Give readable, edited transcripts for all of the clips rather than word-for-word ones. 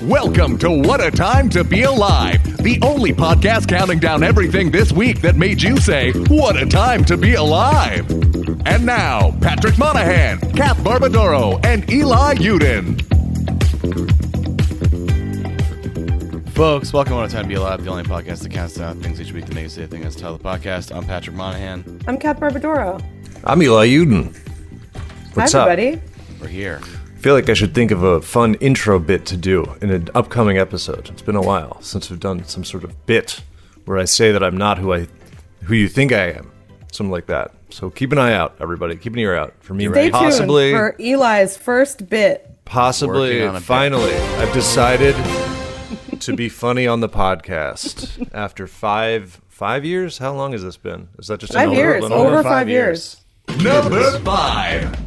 Welcome to What a Time to Be Alive, the only podcast counting down everything this week that made you say, what a time to be alive. And now, Patrick Monahan, Kath Barbadoro, and Eli Uden. Folks, welcome to What a Time to Be Alive, the only podcast that counts down things each week that make you say a thing as tell the podcast. I'm Patrick Monahan. I'm Kath Barbadoro. I'm Eli Uden. What's Hi, everybody. Up? We're here. I feel like I should think of a fun intro bit to do in an upcoming episode. It's been a while since we've done some sort of bit where I say that I'm not who you think I am. Something like that. So keep an eye out, everybody. Keep an ear out for me. Stay tuned for Eli's first bit. Possibly, finally, I've decided to be funny on the podcast after five years. How long has this been? Is that just 5 years? Over 5 years. Number 5.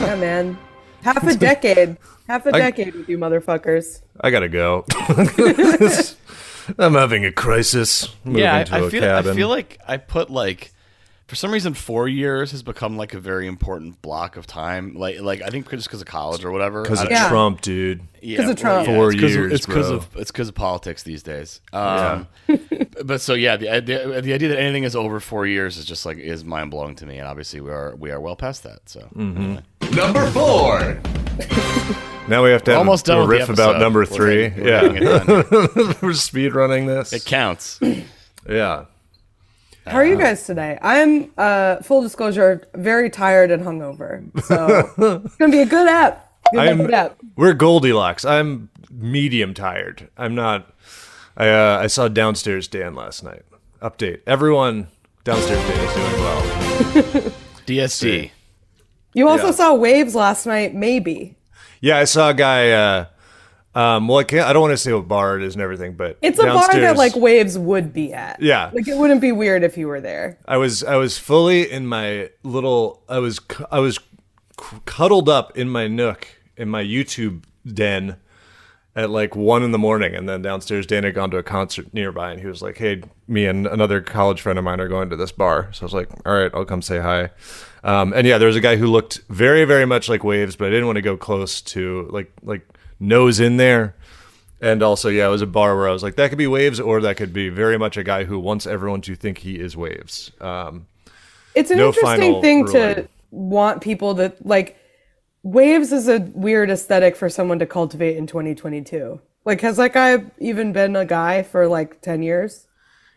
Yeah, man. Half a decade. Half a decade with you motherfuckers. I gotta go. I'm having a crisis. I feel like I put for some reason 4 years has become like a very important block of time. Like I think just because of college or whatever. Because of Trump, dude. Because of Trump. 4 years. It's because of politics these days. But so the idea that anything is over 4 years is just is mind blowing to me, and obviously we are well past that. So anyway. Number 4. Now we have to have almost done a riff about number 3. We're speed running this. It counts. Yeah. How are you guys today? I'm, full disclosure, very tired and hungover. So it's going to be a good app. We're Goldilocks. I'm medium tired. I'm not. I saw Downstairs Dan last night. Update. Everyone, Downstairs Dan is doing well. DSD. You also saw Waves last night, maybe. Yeah, I saw a guy. I don't want to say what bar it is and everything, but it's a bar that Waves would be at. Yeah, it wouldn't be weird if you were there. I was fully in my little. I was cuddled up in my nook in my YouTube den at 1 a.m, and then Downstairs Dan had gone to a concert nearby, and he was like, "Hey, me and another college friend of mine are going to this bar." So I was like, "All right, I'll come say hi." And yeah, there was a guy who looked very, very much like Waves, but I didn't want to go close to like nose in there. And also, yeah, it was a bar where I was like, that could be Waves, or that could be very much a guy who wants everyone to think he is Waves. It's an interesting thing to want people to Waves is a weird aesthetic for someone to cultivate in 2022. Has that guy even been a guy for 10 years?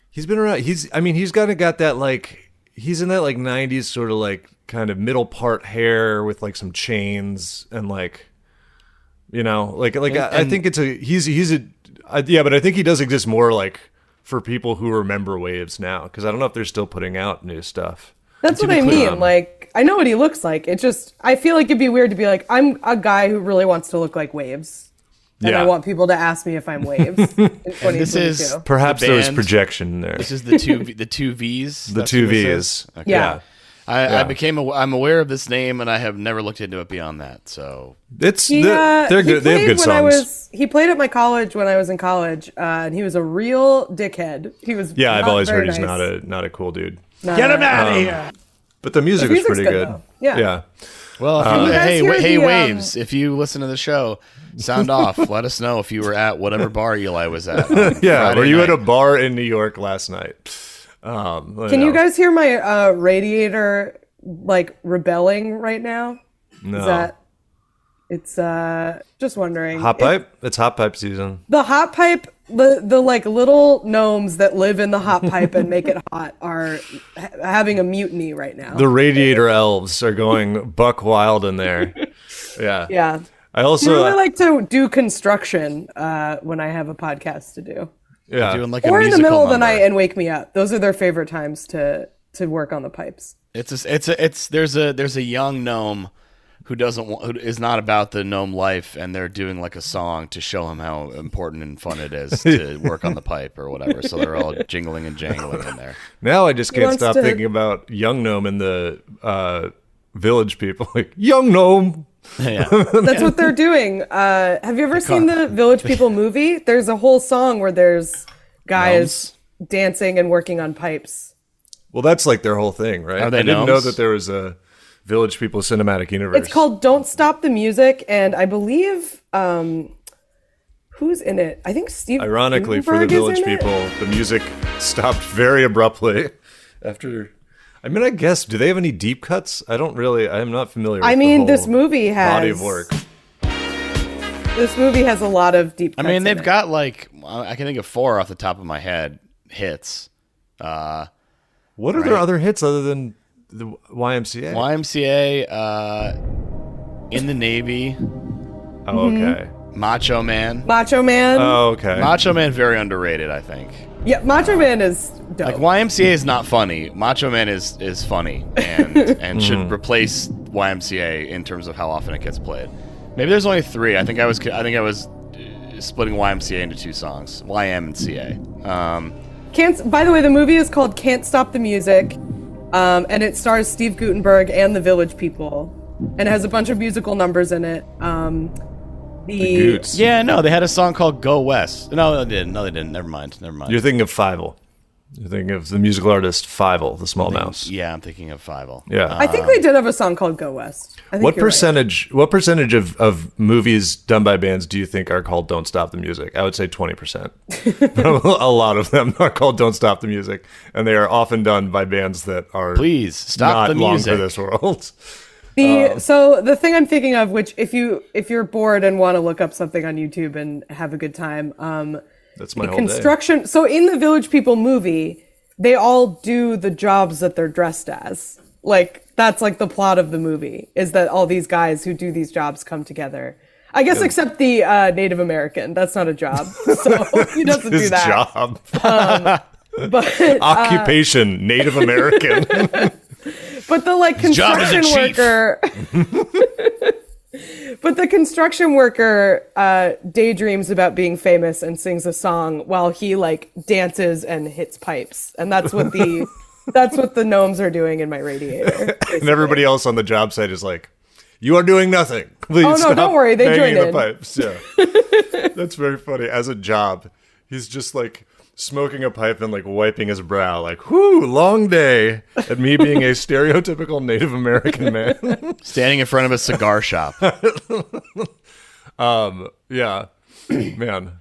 He's been around. He's got that he's in that 90s sort of kind of middle part hair with some chains and I think it's but I think he does exist more for people who remember Waves now, because I don't know if they're still putting out new stuff. That's what I mean. I know what he looks like. It just, I feel like it'd be weird to be I'm a guy who really wants to look like Waves. And I want people to ask me if I'm Waves in 2022. This is perhaps there was projection there. This is the two V's. The two V's. Okay. Yeah. I'm aware of this name, and I have never looked into it beyond that. So they're good. They have good songs. He played at my college when I was in college, and he was a real dickhead. He was. Yeah, I've always heard he's not a cool dude. Get him out of here. But the music was pretty good. Yeah. Well, hey, Waves, if you listen to the show, sound off. Let us know if you were at whatever bar Eli was at. Were you at a bar in New York last night? Can you guys hear my radiator rebelling right now? No. It's just wondering. Hot pipe? It's hot pipe season. The hot pipe, the little gnomes that live in the hot pipe and make it hot are having a mutiny right now. The radiator elves are going buck wild in there. Yeah. Yeah. I also really like to do construction when I have a podcast to do. Yeah. Doing or in the middle of the night and wake me up. Those are their favorite times to work on the pipes. There's a young gnome who is not about the gnome life, and they're doing a song to show him how important and fun it is to work on the pipe or whatever. So they're all jingling and jangling in there. Now I just can't stop thinking about young gnome and the village people. Young gnome. Yeah. That's what they're doing. Have you ever seen the Village People movie? There's a whole song where there's guys dancing and working on pipes. Well, that's their whole thing, right? Are they I didn't gnomes? know that there was a Village People cinematic universe. It's called Don't Stop the Music, and I believe who Who's in it? I think Steve. Ironically, for the Village People, the music stopped very abruptly after. I mean, I guess, do they have any deep cuts? I'm not familiar with the whole this movie has body of work. This movie has a lot of deep cuts. I mean, they've got like, I can think of 4 off the top of my head, hits. What are their other hits other than the YMCA? YMCA, In the Navy. Oh, okay. Macho Man. Oh, okay. Macho Man, very underrated, I think. Yeah, Macho Man is dope. Like, YMCA is not funny. Macho Man is funny and should replace YMCA in terms of how often it gets played. Maybe there's only 3. I think I was splitting YMCA into 2 songs. YM and CA. By the way, the movie is called Can't Stop the Music, and it stars Steve Guttenberg and the Village People, and it has a bunch of musical numbers in it. The Goots. Yeah, no, they had a song called Go West. No, they didn't. Never mind. You're thinking of Fievel. You're thinking of the musical artist Fievel, the small mouse. Yeah, I'm thinking of Fievel. Yeah. I think they did have a song called Go West. What percentage of movies done by bands do you think are called Don't Stop the Music? I would say 20%. A lot of them are called Don't Stop the Music, and they are often done by bands that are Please stop the long music for this world. So the thing I'm thinking of, which if you're bored and want to look up something on YouTube and have a good time, that's my whole construction. Day. So in the Village People movie, they all do the jobs that they're dressed as. Like that's like the plot of the movie is that all these guys who do these jobs come together. I guess except the Native American. That's not a job, so he doesn't do that. Job. But occupation Native American. But the construction worker. But the construction worker daydreams about being famous and sings a song while he dances and hits pipes, and that's what the gnomes are doing in my radiator. Basically. And everybody else on the job site is like, "You are doing nothing. Please no, don't worry, they join in." The pipes. Yeah, that's very funny. As a job, he's just smoking a pipe and wiping his brow, whoo, long day. At me being a stereotypical Native American man, standing in front of a cigar shop. Yeah, man.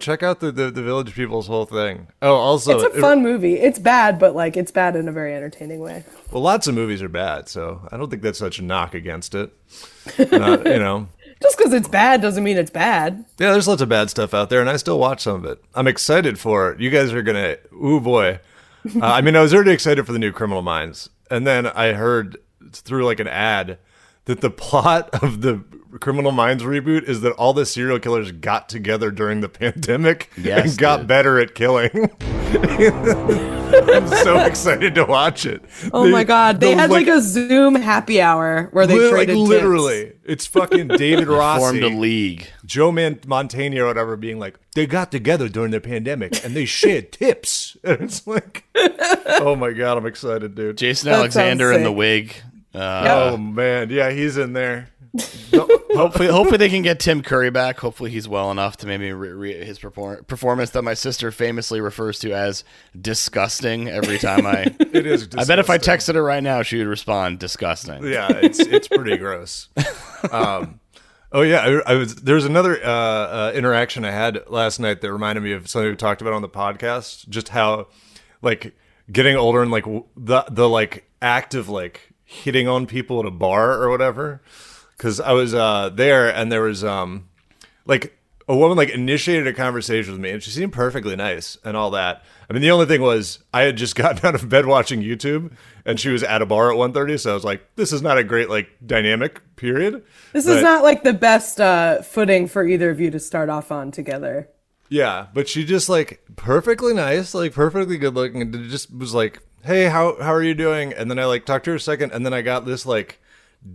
Check out the Village People's whole thing. Oh, also, it's a fun movie. It's bad, but it's bad in a very entertaining way. Well, lots of movies are bad, so I don't think that's such a knock against it. Just because it's bad doesn't mean it's bad. Yeah, there's lots of bad stuff out there, and I still watch some of it. I'm excited for it. You guys are gonna, ooh boy. I was already excited for the new Criminal Minds, and then I heard through an ad that the plot of the Criminal Minds reboot is that all the serial killers got together during the pandemic and got better at killing. I'm so excited to watch it. Oh my god, they had a Zoom happy hour where they traded literally tips. It's fucking David Rossi formed a league. Joe Montaigne or whatever being they got together during the pandemic and they shared tips. And it's oh my god, I'm excited, dude. Jason Alexander in the wig. Oh man, yeah, he's in there. Hopefully they can get Tim Curry back. Hopefully he's well enough to maybe his performance that my sister famously refers to as disgusting every time It is disgusting. I bet if I texted her right now, she would respond disgusting. Yeah, it's pretty gross. Oh yeah, there's another interaction I had last night that reminded me of something we talked about on the podcast. Just how getting older and the act of hitting on people at a bar or whatever. Because I was there, and there was a woman initiated a conversation with me, and she seemed perfectly nice and all that. I mean, the only thing was I had just gotten out of bed watching YouTube, and she was at a bar at 1:30, so I was like, this is not a great dynamic period. This is not the best footing for either of you to start off on together. Yeah, but she just perfectly nice, perfectly good looking, and just was hey, how are you doing? And then I talked to her a second, and then I got this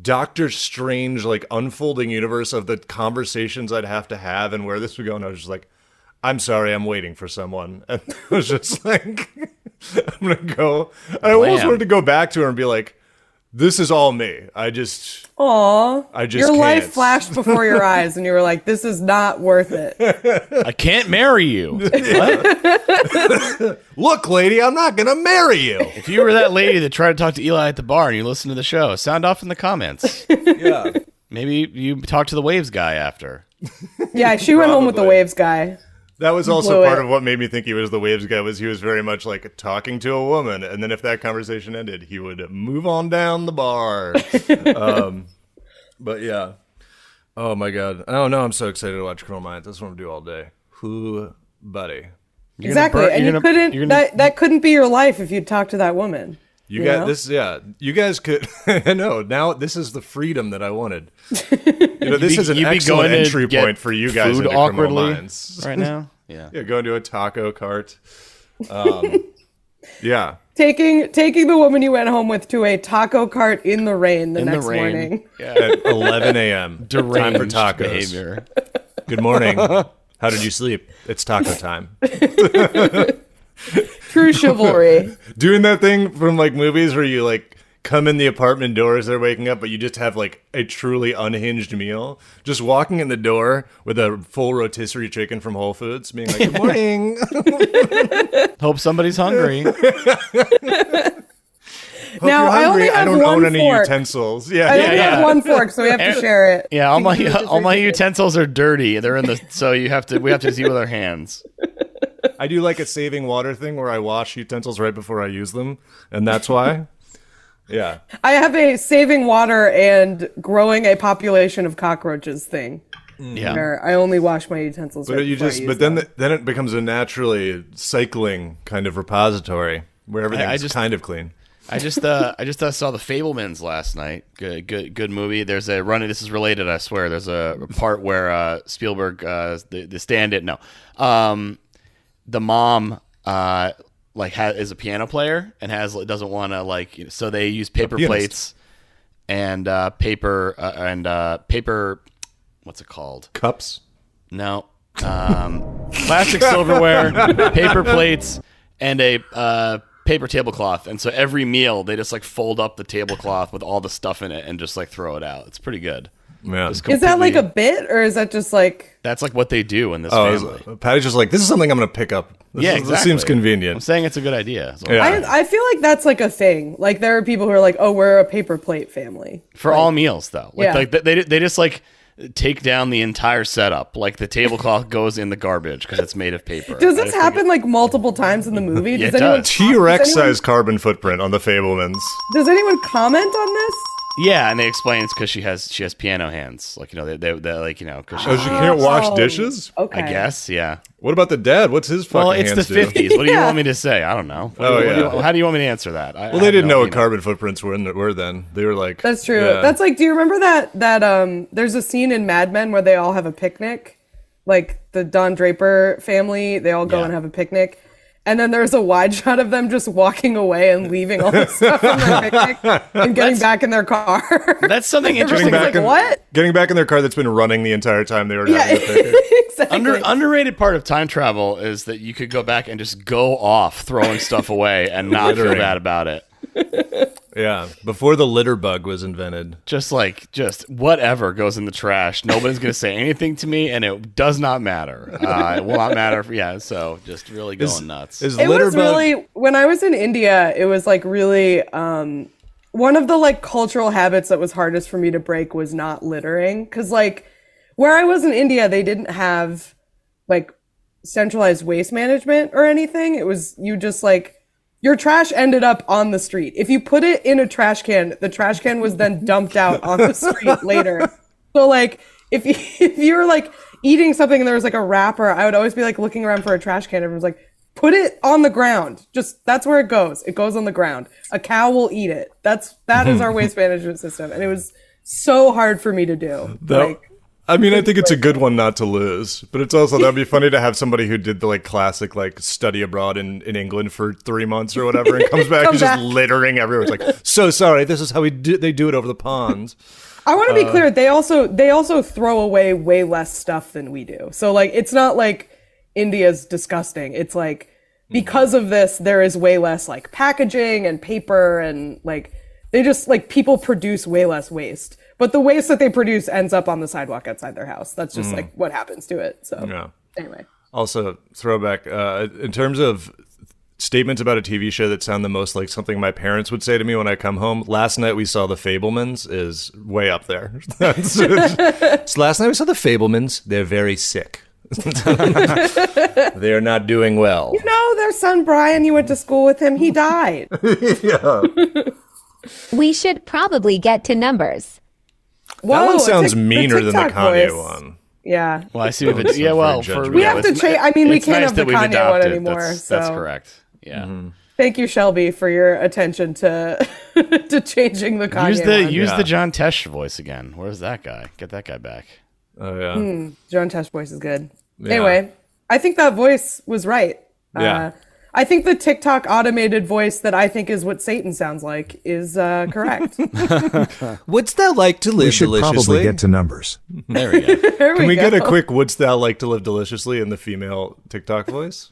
Doctor Strange unfolding universe of the conversations I'd have to have and where this would go, and I was just I'm sorry, I'm waiting for someone. And I was just I'm gonna go. I almost wanted to go back to her and be this is all me. I just your can't. life flashed before your eyes, and you were this is not worth it. I can't marry you. Look, lady, I'm not gonna marry you. If you were that lady that tried to talk to Eli at the bar and you listened to the show, sound off in the comments. Yeah. Maybe you talk to the Waves guy after. Yeah, she went home with the Waves guy. That was also part of what made me think he was the Waves guy, was he was very much like talking to a woman, and then if that conversation ended, he would move on down the bar. But yeah. Oh my God. Oh no, I'm so excited to watch Criminal Minds. That's what I'm gonna do all day. Who, buddy? Exactly. And you couldn't, that couldn't be your life if you'd talk to that woman. You got this, yeah. You guys could. I know. Now this is the freedom that I wanted. This is an excellent entry point for you guys into Criminal Minds right now. Yeah. Yeah, going to a taco cart. Yeah. Taking the woman you went home with to a taco cart in the rain the next morning. Yeah. At 11 a.m. Deranged time for tacos. behavior. Good morning. How did you sleep? It's taco time. True chivalry. Doing that thing from like movies where you like come in the apartment door as they're waking up, but you just have like a truly unhinged meal. Just walking in the door with a full rotisserie chicken from Whole Foods, being like, "Good morning." Hope somebody's hungry. Now I only have I don't one own any fork. utensils. Yeah, I only have one fork, so we have to share it. Yeah, all my utensils are dirty. They're in the so we have to eat with our hands. I do like a saving water thing where I wash utensils right before I use them, and that's why. Yeah. I have a saving water and growing a population of cockroaches thing. Yeah. Where I only wash my utensils. But then it becomes a naturally cycling kind of repository where everything's kind of clean. I just saw The Fabelmans last night. Good movie. There's a running. This is related, I swear. There's a part where Spielberg, the stand-in. No, the mom is a piano player and doesn't want to so they use paper plates and paper. What's it called? Cups? No. Plastic silverware, paper plates, and a paper tablecloth. And so every meal, they just fold up the tablecloth with all the stuff in it and just throw it out. It's pretty good. Yeah. Is that like a bit, or is that just like... That's what they do in this family. Patty's just this is something I'm going to pick up. Exactly. This seems convenient. I'm saying it's a good idea. So yeah. I feel like that's a thing. There are people who are like, oh, we're a paper plate family. For all meals, though. They just take down the entire setup. The tablecloth goes in the garbage because it's made of paper. Does this happen multiple times in the movie? Yeah, it does. T-Rex size carbon footprint on the Fabelmans. Does anyone comment on this? Yeah, and they explain it's because she has piano hands. They because she can't wash dishes? Okay. I guess, yeah. What about the dad? What's his fucking hands it's the 50s. What do you want me to say? I don't know. How do you want me to answer that? Well, they didn't know what carbon footprints were then. They were like... That's true. Yeah. That's do you remember that there's a scene in Mad Men where they all have a picnic? The Don Draper family, they all go and have a picnic. And then there's a wide shot of them just walking away and leaving all the stuff on their picnic and getting back in their car. That's something interesting. What? Getting back in their car that's been running the entire time they were having a picnic. Exactly. Underrated part of time travel is that you could go back and just go off throwing stuff away and not feel bad about it. Yeah, before the litter bug was invented. Just whatever goes in the trash. Nobody's going to say anything to me, and it does not matter. It will not matter. So just really going nuts. When I was in India, it was really one of the cultural habits that was hardest for me to break was not littering. Because where I was in India, they didn't have centralized waste management or anything. It was you just your trash ended up on the street. If you put it in a trash can, the trash can was then dumped out on the street later. So if you were eating something and there was a wrapper, I would always be looking around for a trash can. Everyone's put it on the ground. That's where it goes. It goes on the ground. A cow will eat it. That is our waste management system. And it was so hard for me to do. I think it's a good one not to lose, but it's also, that'd be funny to have somebody who did the classic study abroad in England for 3 months or whatever and comes back and just littering everywhere. It's so sorry, this is how they do it over the pond. I want to be clear, they also throw away way less stuff than we do. So it's not India's disgusting. It's because of this, there is way less packaging and paper and they just people produce way less waste. But the waste that they produce ends up on the sidewalk outside their house. That's just what happens to it. So anyway. Also, throwback, in terms of statements about a TV show that sound the most like something my parents would say to me when I come home. Last night we saw The Fabelmans is way up there. So last night we saw The Fabelmans. They're very sick. They're not doing well. You know, their son Brian, you went to school with him. He died. Yeah. We should probably get to numbers. Whoa, that one sounds meaner than the TikTok Kanye voice. one. Yeah. Well, I see. Yeah, well, We have to change. I mean, we can't have the that we've Kanye one adopted. anymore. That's so correct. Yeah. Thank you, Shelby, for your attention to to changing the Kanye one. Use the John Tesh voice again. Where's that guy? Get that guy back. Oh yeah. John Tesh voice is good. Yeah. Anyway, I think that voice was right. Yeah. I think the TikTok automated voice that I think is what Satan sounds like is correct. What's that like to live We should deliciously? probably get to numbers. There we go. There Can we go. get a quick "What's that like to live deliciously" in the female TikTok voice?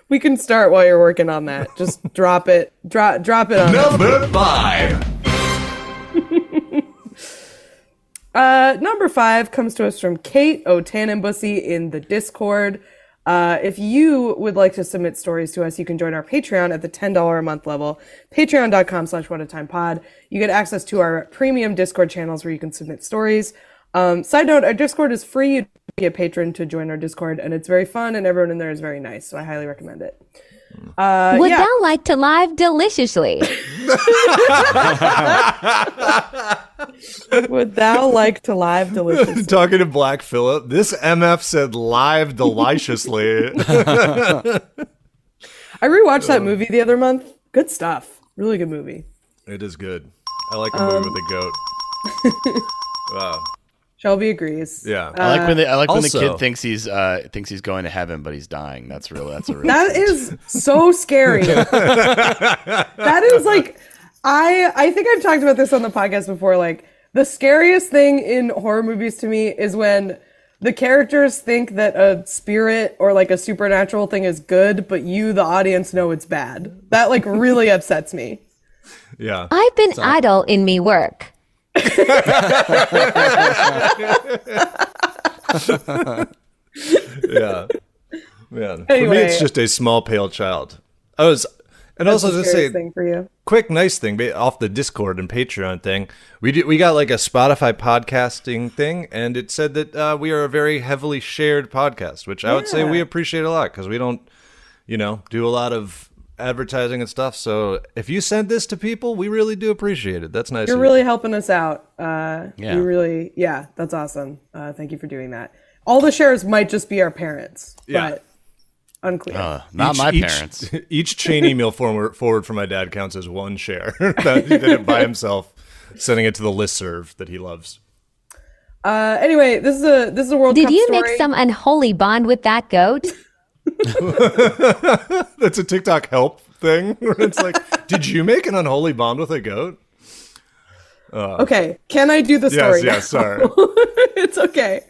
We can start while you're working on that. Just drop it. Drop it on. Number 5. Number 5 comes to us from Kate O'Tannenbussy in the Discord. If you would like to submit stories to us, you can join our Patreon at the $10 a month level, patreon.com/whatatimepod. You get access to our premium Discord channels where you can submit stories. Side note, our Discord is free. You'd be a patron to join our Discord, and it's very fun, and everyone in there is very nice, so I highly recommend it. Would thou like to live deliciously? Would thou like to live deliciously? Talking to Black Phillip, this MF said live deliciously. I rewatched that movie the other month. Good stuff. Really good movie. It is good. I like a movie with a goat. Wow. Shelby agrees. Yeah. I like when the also- kid thinks he's going to heaven, but he's dying. That's a real. That is so scary. That is like, I think I've talked about this on the podcast before. Like, the scariest thing in horror movies to me is when the characters think that a spirit or like a supernatural thing is good, but you, the audience, know it's bad. That like really upsets me. Yeah. I've been idle in me work. Yeah. Man. For me, Anyway. it's just a small, pale child. Also That's the just scariest say, thing for you. quick, nice thing off the Discord and Patreon thing. We got like a Spotify podcasting thing, and it said that we are a very heavily shared podcast, which I would say we appreciate a lot because we don't, do a lot of advertising and stuff. So if you send this to people, we really do appreciate it. That's nice. You're of really you. helping us out. Yeah. You really, that's awesome. Thank you for doing that. All the shares might just be our parents, but unclear. Not my parents. Each chain email forward from my dad counts as one share that he did it by himself, sending it to the listserv that he loves. Anyway, this is a World Did Cup you story. make some unholy bond with that goat? That's a TikTok help thing where it's like, did you make an unholy bond with a goat? Okay, can I do the story? Yes, now? sorry. It's okay.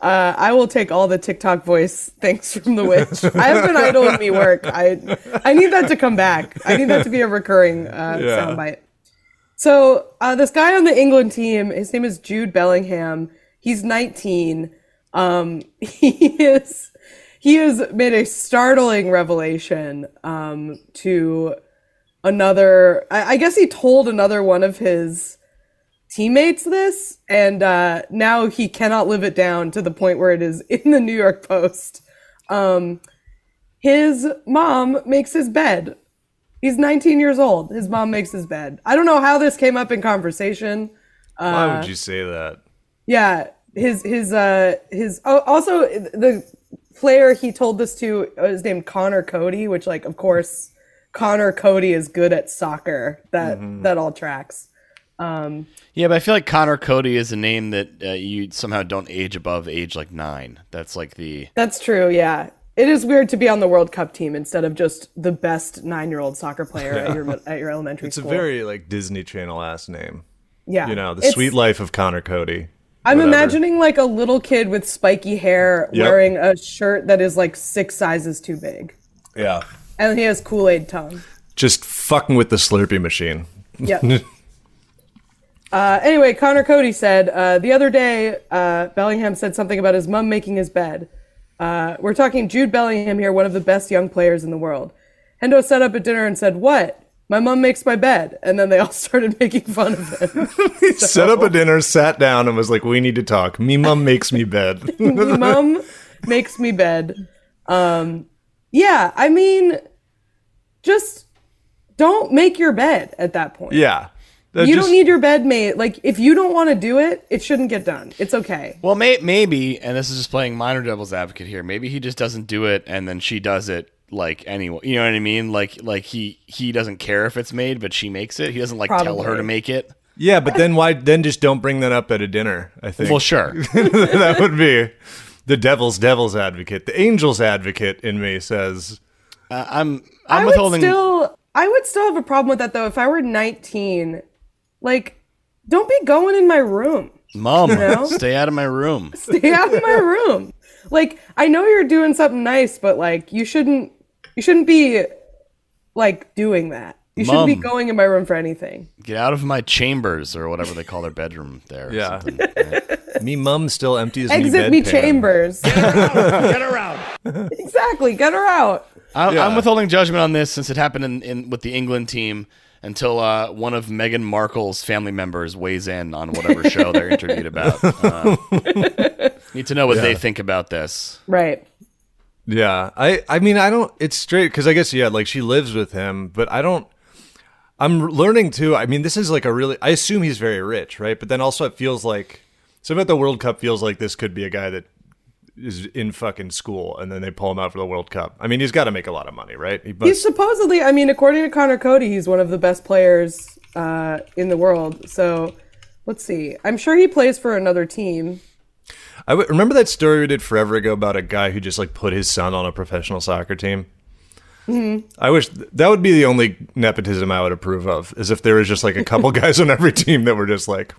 I will take all the TikTok voice thanks from the witch. I have been idle in me work. I need that to come back. I need that to be a recurring soundbite. So this guy on the England team, his name is Jude Bellingham. He's 19. He has made a startling revelation to another. I guess he told another one of his teammates this, and now he cannot live it down to the point where it is in the New York Post. His mom makes his bed. He's 19 years old. His mom makes his bed. I don't know how this came up in conversation. Why would you say that? Yeah, also the player he told this to is named Connor Cody, which like of course Connor Cody is good at soccer. That all tracks. Yeah, but I feel like Connor Cody is a name that you somehow don't age above age like 9. That's like the. That's true. Yeah, it is weird to be on the World Cup team instead of just the best 9-year-old soccer player at your elementary It's school. a very like Disney Channel ass name. Yeah, The It's- Sweet Life of Connor Cody. I'm Whatever. imagining like a little kid with spiky hair Yep. wearing a shirt that is like 6 sizes too big, Yeah. and he has Kool-Aid tongue. Just fucking with the Slurpee machine. Yep. Anyway, Connor Cody said the other day Bellingham said something about his mom making his bed. We're talking Jude Bellingham here, one of the best young players in the world. Hendo set up at dinner and said, "What? My mom makes my bed." And then they all started making fun of him. He set up a dinner, sat down, and was like, "We need to talk. Me mom makes me bed." Me mom makes me bed. Yeah, I mean, just don't make your bed at that point. Yeah. Don't need your bed made. Like, if you don't want to do it, it shouldn't get done. It's okay. Well, maybe, and this is just playing minor devil's advocate here, maybe he just doesn't do it, and then she does it, like, anyway. You know what I mean? Like he doesn't care if it's made, but she makes it. He doesn't, like, tell her to make it. Yeah, but then just don't bring that up at a dinner, I think. Well, sure. That would be the devil's advocate. The angel's advocate in me says... I'm withholding... I would still have a problem with that, though. If I were 19... Like, don't be going in my room. Mom, stay out of my room. Stay out of my room. Like, I know you're doing something nice, but like, you shouldn't be like doing that. You shouldn't be going in my room for anything. Get out of my chambers or whatever they call their bedroom there. Yeah. Me mum still empties Exit me me chambers. Get her out. Exactly. Get her out. I'm withholding judgment on this since it happened in with the England team. Until one of Meghan Markle's family members weighs in on whatever show they're interviewed about. Need to know what they think about this. Right. Yeah. I mean, I don't... It's straight... Because I guess, like, she lives with him, but I don't... I'm learning, too. I mean, this is like a really... I assume he's very rich, right? But then also it feels like... Something about the World Cup feels like this could be a guy that is in fucking school, and then they pull him out for the World Cup. I mean, he's got to make a lot of money, right? He's supposedly, I mean, according to Connor Cody, he's one of the best players in the world. So, let's see. I'm sure he plays for another team. Remember that story we did forever ago about a guy who just like put his son on a professional soccer team? Mm-hmm. I wish that would be the only nepotism I would approve of, is if there was just like a couple guys on every team that were just like...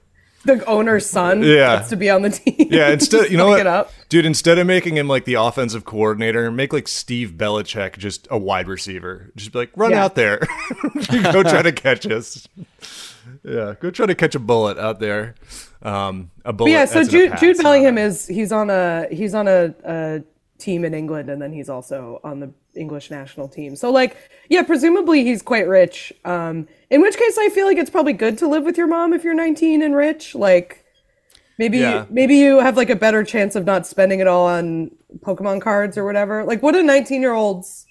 The owner's son gets to be on the team. Yeah, instead, you know what, dude? Instead of making him like the offensive coordinator, make like Steve Belichick just a wide receiver. Just be like, run out there, go try to catch us. Yeah, go try to catch a bullet out there. A bullet. But yeah, so Jude Bellingham he's on a team in England, and then he's also on the English national team. So like, yeah, presumably he's quite rich. In which case I feel like it's probably good to live with your mom if you're 19 and rich. Like maybe you have like a better chance of not spending it all on Pokemon cards or whatever. Like what are 19-year-olds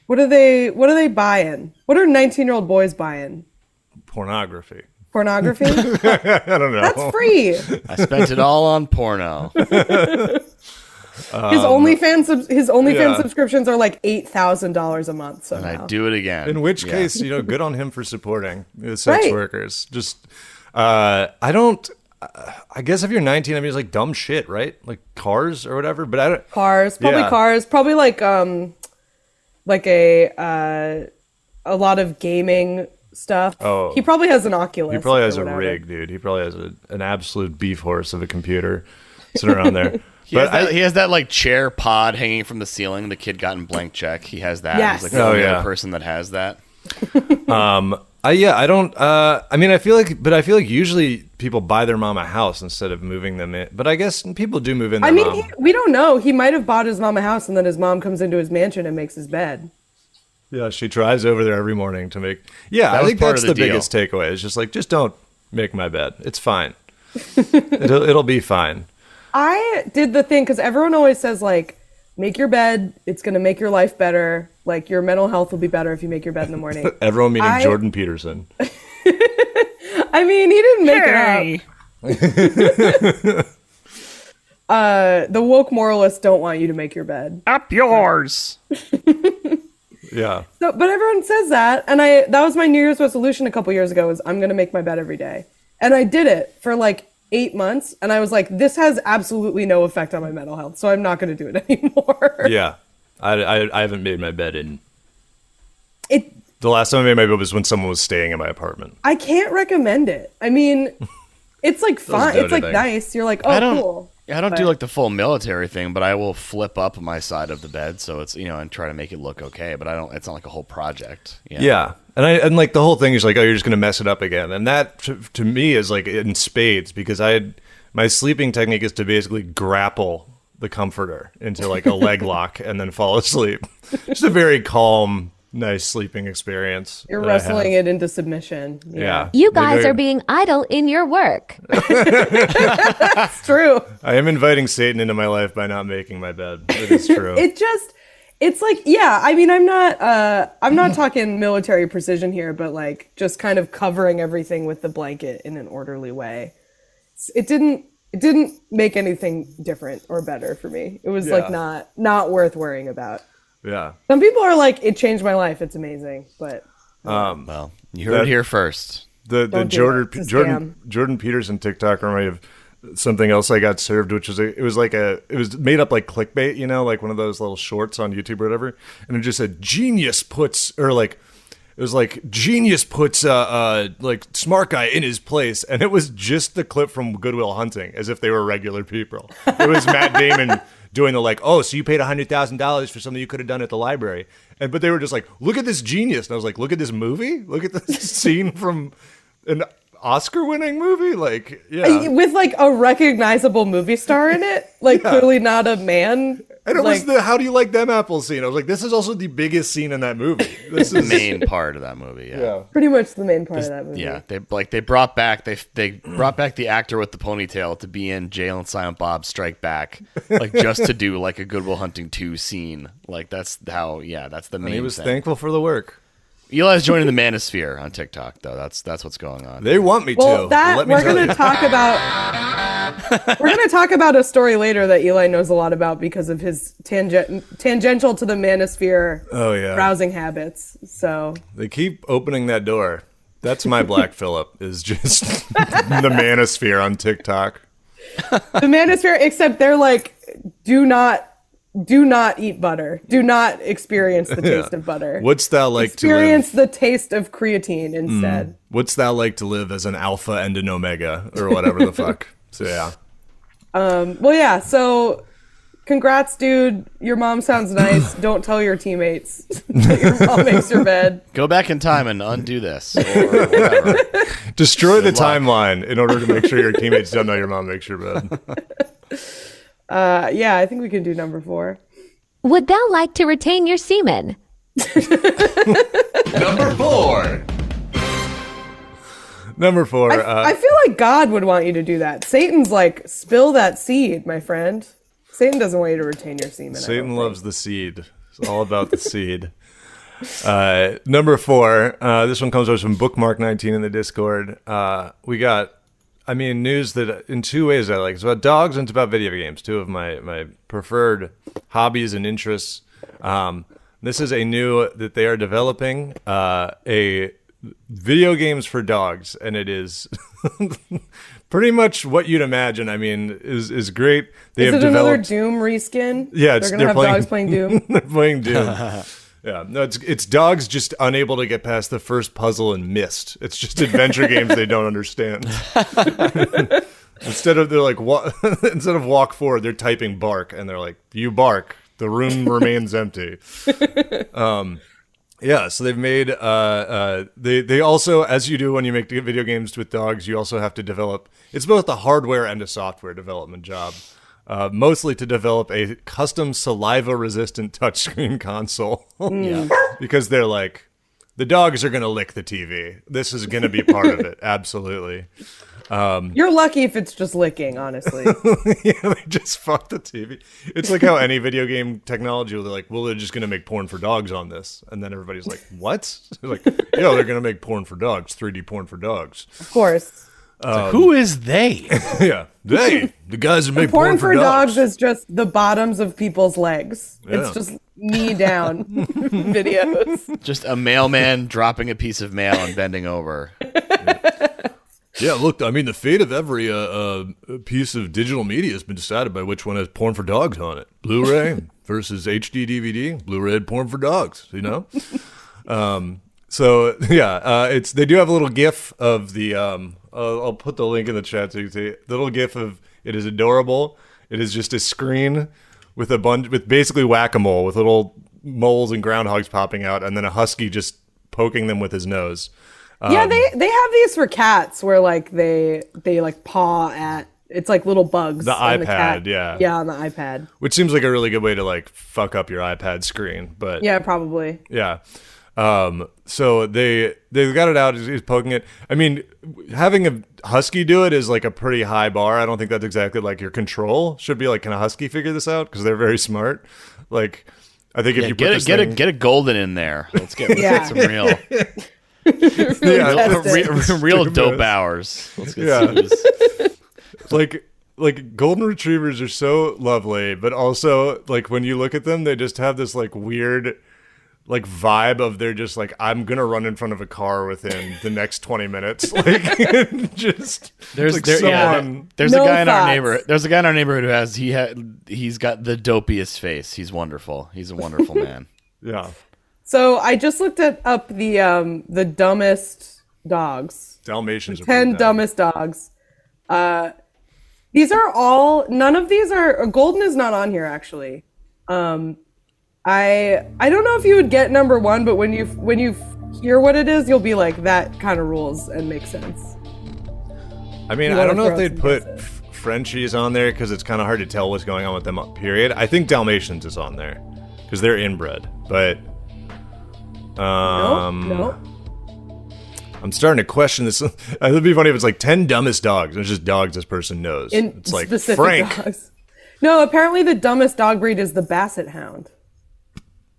what are they buying? What are 19-year-old boys buying? Pornography? I don't know. That's free. I spent it all on porno. His OnlyFans subscriptions are like $8,000 a month. So and I do it again. In which case, good on him for supporting the sex workers. Just, I guess if you're 19, I mean, it's like dumb shit, right? Like cars or whatever. But I don't. Cars, probably like a lot of gaming stuff. Oh, he probably has an Oculus. He probably has a rig, dude. He probably has an absolute beef horse of a computer sitting around there. He has that like chair pod hanging from the ceiling. The kid got in Blank Check. He has that. Yes. He's like the only other person that has that. I don't. I mean, I feel like usually people buy their mom a house instead of moving them in. But I guess people do move in. We don't know. He might have bought his mom a house, and then his mom comes into his mansion and makes his bed. Yeah, she drives over there every morning to make. Yeah, I think that's the biggest takeaway. It's just like, just don't make my bed. It's fine. It'll be fine. I did the thing because everyone always says like, make your bed. It's going to make your life better. Like your mental health will be better if you make your bed in the morning. Everyone meaning Jordan Peterson. I mean, he didn't make it up. The woke moralists don't want you to make your bed. Up yours. Yeah. So, but everyone says that, and that was my New Year's resolution a couple years ago. Was I'm going to make my bed every day, and I did it for like 8 months, and I was like, this has absolutely no effect on my mental health, so I'm not going to do it anymore. Yeah, I haven't made my bed in. The last time I made my bed was when someone was staying in my apartment. I can't recommend it. I mean, it's like fun. It's like nice. You're like, cool. I don't do like the full military thing, but I will flip up my side of the bed so it's and try to make it look okay. But it's not like a whole project. Yeah, and like the whole thing is like, oh, you're just gonna mess it up again, and that to me is like in spades because my sleeping technique is to basically grapple the comforter into like a leg lock and then fall asleep. Just a very calm, nice sleeping experience. You're wrestling it into submission. Yeah. You guys are being idle in your work. It's true. I am inviting Satan into my life by not making my bed. It is true. It's like, yeah, I mean, I'm not talking military precision here, but like just kind of covering everything with the blanket in an orderly way. It didn't make anything different or better for me. It was like not worth worrying about. Yeah. Some people are like, it changed my life. It's amazing, but Well, you heard it here first. The Jordan Peterson TikTok reminded me of something else I got served, which was it was made up like clickbait, you know, like one of those little shorts on YouTube or whatever, and it just said genius puts like smart guy in his place, and it was just the clip from Good Will Hunting, as if they were regular people. It was Matt Damon doing the like, oh, so you paid $100,000 for something you could have done at the library, but they were just like, look at this genius, and I was like, look at this movie, look at this scene from an Oscar-winning movie, like, yeah, with like a recognizable movie star in it, like clearly not a man. And it was the "How do you like them apples" scene. I was like, this is also the biggest scene in that movie. This is the main part of that movie. Yeah. Pretty much the main part of that movie. Yeah, they brought back the actor with the ponytail to be in Jay and Silent Bob Strike Back, like just to do like a Good Will Hunting 2 scene. Like that's the main. And he was thing. thankful for the work. Eli's joining the Manosphere on TikTok, though. That's what's going on. They want me Well, to. we're going to talk about. We're going to talk about a story later that Eli knows a lot about because of his tangential to the Manosphere browsing habits. So they keep opening that door. That's my Black Phillip, is just the Manosphere on TikTok. The Manosphere, except they're like, do not eat butter. Do not experience the taste of butter. What's that like experience the taste of creatine instead. What's that like to live as an alpha and an omega or whatever the fuck? So yeah. Well, yeah. So, congrats, dude. Your mom sounds nice. Don't tell your teammates that your mom makes your bed. Go back in time and undo this, or whatever. Destroy the timeline in order to make sure your teammates don't know your mom makes your bed. Yeah, I think we can do number 4. Would thou like to retain your semen? Number 4. Number 4. I feel like God would want you to do that. Satan's like, spill that seed, my friend. Satan doesn't want you to retain your semen. Satan loves the seed. It's all about the seed. Number 4. This one comes over from Bookmark19 in the Discord. We got, news that in 2 ways I like. It's about dogs and it's about video games, 2 of my preferred hobbies and interests. This is a new that they are developing a video games for dogs, and it is pretty much what you'd imagine. Is great. Is it another Doom reskin? Yeah, they're gonna have dogs playing Doom. They're playing Doom. Yeah, no, it's dogs just unable to get past the first puzzle and missed. It's just adventure games they don't understand. Instead of walk forward, they're typing bark, and they're like, you bark, the room remains empty. Yeah, so they've made they also, as you do when you make video games with dogs, you also have to develop. It's both a hardware and a software development job. Mostly to develop a custom saliva-resistant touchscreen console. Yeah. Because they're like, the dogs are going to lick the TV. This is going to be part of it. Absolutely. You're lucky if it's just licking, honestly. Yeah, they just fuck the TV. It's like how any video game technology, they're like, well, they're just going to make porn for dogs on this. And then everybody's like, what? They're like, yeah, they're going to make porn for dogs, 3D porn for dogs. Of course. Who is they? Yeah, the guys who make porn for dogs is just the bottoms of people's legs. Yeah. It's just knee down videos. Just a mailman dropping a piece of mail and bending over. Yeah, look, the fate of every piece of digital media has been decided by which one has porn for dogs on it. Blu-ray versus HD DVD. Blu-ray had porn for dogs, you know? So, yeah, they do have a little GIF of the... I'll put the link in the chat so you can see the little GIF of it is adorable. It is just a screen with with basically whack-a-mole with little moles and groundhogs popping out, and then a husky just poking them with his nose. Yeah, they have these for cats where like they like paw at it's like little bugs. The and iPad, cat, yeah, on the iPad, which seems like a really good way to like fuck up your iPad screen. But yeah, probably. Yeah. So they've got it out. He's poking it. I mean, having a husky do it is like a pretty high bar. I don't think that's exactly like your control. Should be like, can a husky figure this out? Because they're very smart. Like, I think if you put get a golden in there. Let's get some real, real dope hours. Let's get like golden retrievers are so lovely, but also like when you look at them, they just have this like weird like vibe of they're just like, I'm gonna run in front of a car within the next 20 minutes. Like, just there's like a guy in our neighborhood. There's a guy in our neighborhood who he's got the dopiest face. He's wonderful. He's a wonderful man. Yeah. So I just looked up the dumbest dogs. Dalmatians. 10 dumbest dogs. These are all. None of these are. Golden is not on here actually. I don't know if you would get number one, but when you hear what it is, you'll be like, that kind of rules and makes sense. I mean, I don't know if they'd put Frenchies on there because it's kind of hard to tell what's going on with them. Period. I think Dalmatians is on there because they're inbred, but no. I'm starting to question this. It'd be funny if it's like 10 dumbest dogs. It's just dogs this person knows. It's like Frank. Dogs. No, apparently the dumbest dog breed is the Basset Hound.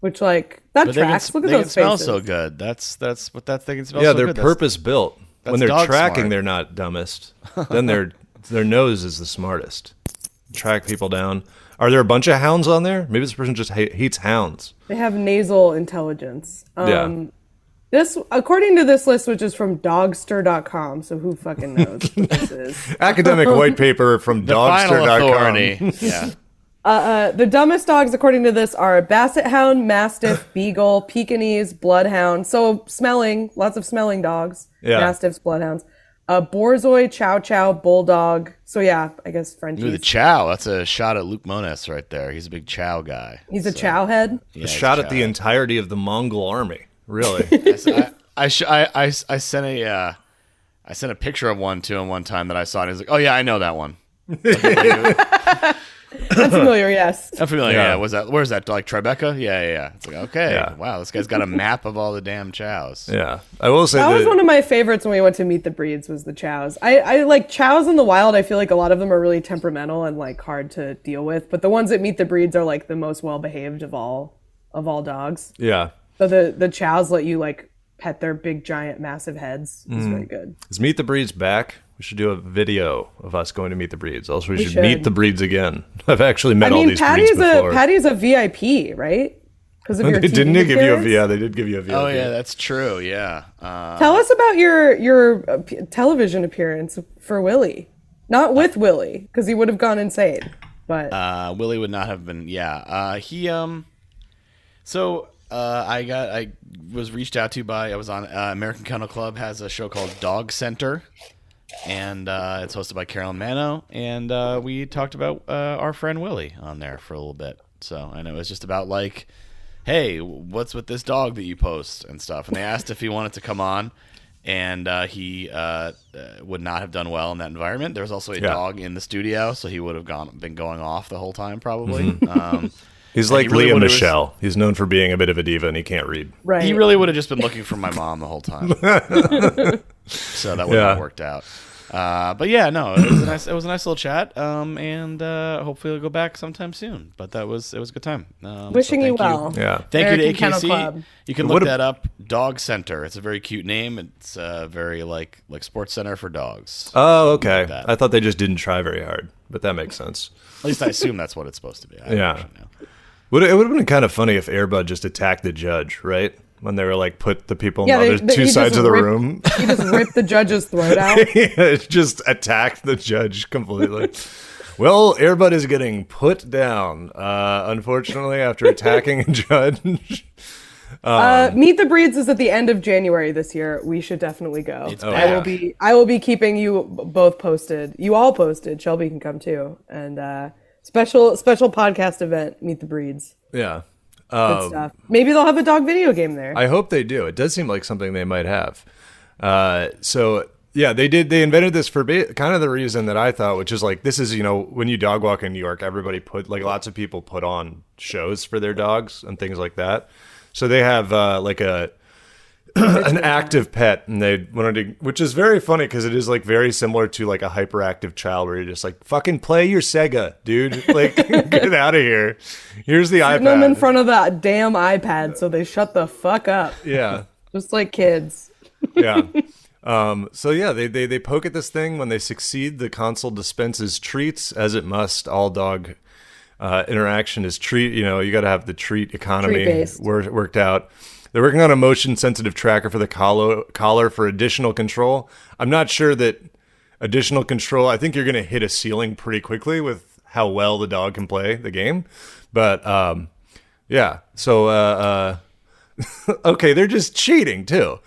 Which, like, that tracks. Look at those faces. They can smell so good. That's what that thing smells. Yeah, so they're good. purpose built. When they're tracking, smart. they're not dumbest. Then their nose is the smartest. Track people down. Are there a bunch of hounds on there? Maybe this person just hates hounds. They have nasal intelligence. Yeah. This, according to this list, which is from dogster.com, so who fucking knows what this is? Academic white paper from dogster.com. Yeah. The dumbest dogs, according to this, are Basset Hound, Mastiff, Beagle, Pekingese, Bloodhound. So smelling, lots of smelling dogs. Yeah. Mastiffs, Bloodhounds. Borzoi, Chow Chow, Bulldog. So yeah, I guess Frenchies. Ooh, the Chow. That's a shot at Luke Mones right there. He's a big Chow guy. He's a Chow head? Yeah, a shot at the entirety of the Mongol army. Really? I sent a picture of one to him one time that I saw, and he was like, "Oh yeah, I know that one." I'm familiar, yes. I'm familiar. Yeah. Where's that? Like Tribeca? Yeah. It's like, okay. Yeah. Wow, this guy's got a map of all the damn chows. Yeah. I will say that was one of my favorites when we went to Meet the Breeds was the chows. I like chows in the wild. I feel like a lot of them are really temperamental and like hard to deal with. But the ones that Meet the Breeds are like the most well behaved of all dogs. Yeah. So the chows let you like pet their big giant massive heads. It's very good. Is Meet the Breeds back? We should do a video of us going to Meet the Breeds. Also, we should meet the breeds again. I've actually met all these breeds before. Patty's a VIP, right? Because of your they didn't give you a VIP. Yeah, they did give you a VIP. Oh yeah, that's true. Yeah. Tell us about your television appearance for Willie. Not with Willie, because he would have gone insane. But Willie would not have been. Yeah. I was reached out to by. I was on American Kennel Club has a show called Dog Center. And it's hosted by Carolyn Mano, and we talked about our friend Willie on there for a little bit. So, and it was just about like, hey, what's with this dog that you post and stuff. And they asked if he wanted to come on, and he would not have done well in that environment. There was also a dog in the studio, so he would have been going off the whole time probably. Mm-hmm. He's like really Leah Michelle. He's known for being a bit of a diva, and he can't read. Right. He really would have just been looking for my mom the whole time. So that wouldn't have worked out. But yeah, no, it was a nice little chat. And hopefully we'll go back sometime soon. But it was a good time. Wishing you well. Yeah. Thank American you to Kennel AKC. Club. You can look that up. Dog Center. It's a very cute name. It's very like sports center for dogs. Oh, okay. Like I thought they just didn't try very hard, but that makes sense. At least I assume that's what it's supposed to be. Yeah. It would have been kind of funny if Air Bud just attacked the judge, right? When they were like, put the people on the other two sides of the room. He just ripped the judge's throat out. Just attacked the judge completely. Well, Air Bud is getting put down, unfortunately, after attacking a judge. Meet the Breeds is at the end of January this year. We should definitely go. I will be keeping you both posted. You all posted. Shelby can come too. And special podcast event, Meet the Breeds. Yeah. Good stuff. Maybe they'll have a dog video game there. I hope they do. It does seem like something they might have. So Yeah, they did. They invented this for kind of the reason that I thought, which is like, this is, when you dog walk in New York, everybody lots of people put on shows for their dogs and things like that. So they have like an active pet, and they wanted to, which is very funny because it is like very similar to like a hyperactive child where you're just like, fucking play your Sega, dude. Like, get out of here. Here's the iPad. Them in front of that damn iPad so they shut the fuck up. Yeah. Just like kids. Yeah. So yeah, they poke at this thing. When they succeed, the console dispenses treats, as it must. All dog interaction is treat. You got to have the treat economy worked out. They're working on a motion-sensitive tracker for the collar for additional control. I'm not sure that additional control. I think you're going to hit a ceiling pretty quickly with how well the dog can play the game. But yeah. So okay, they're just cheating too.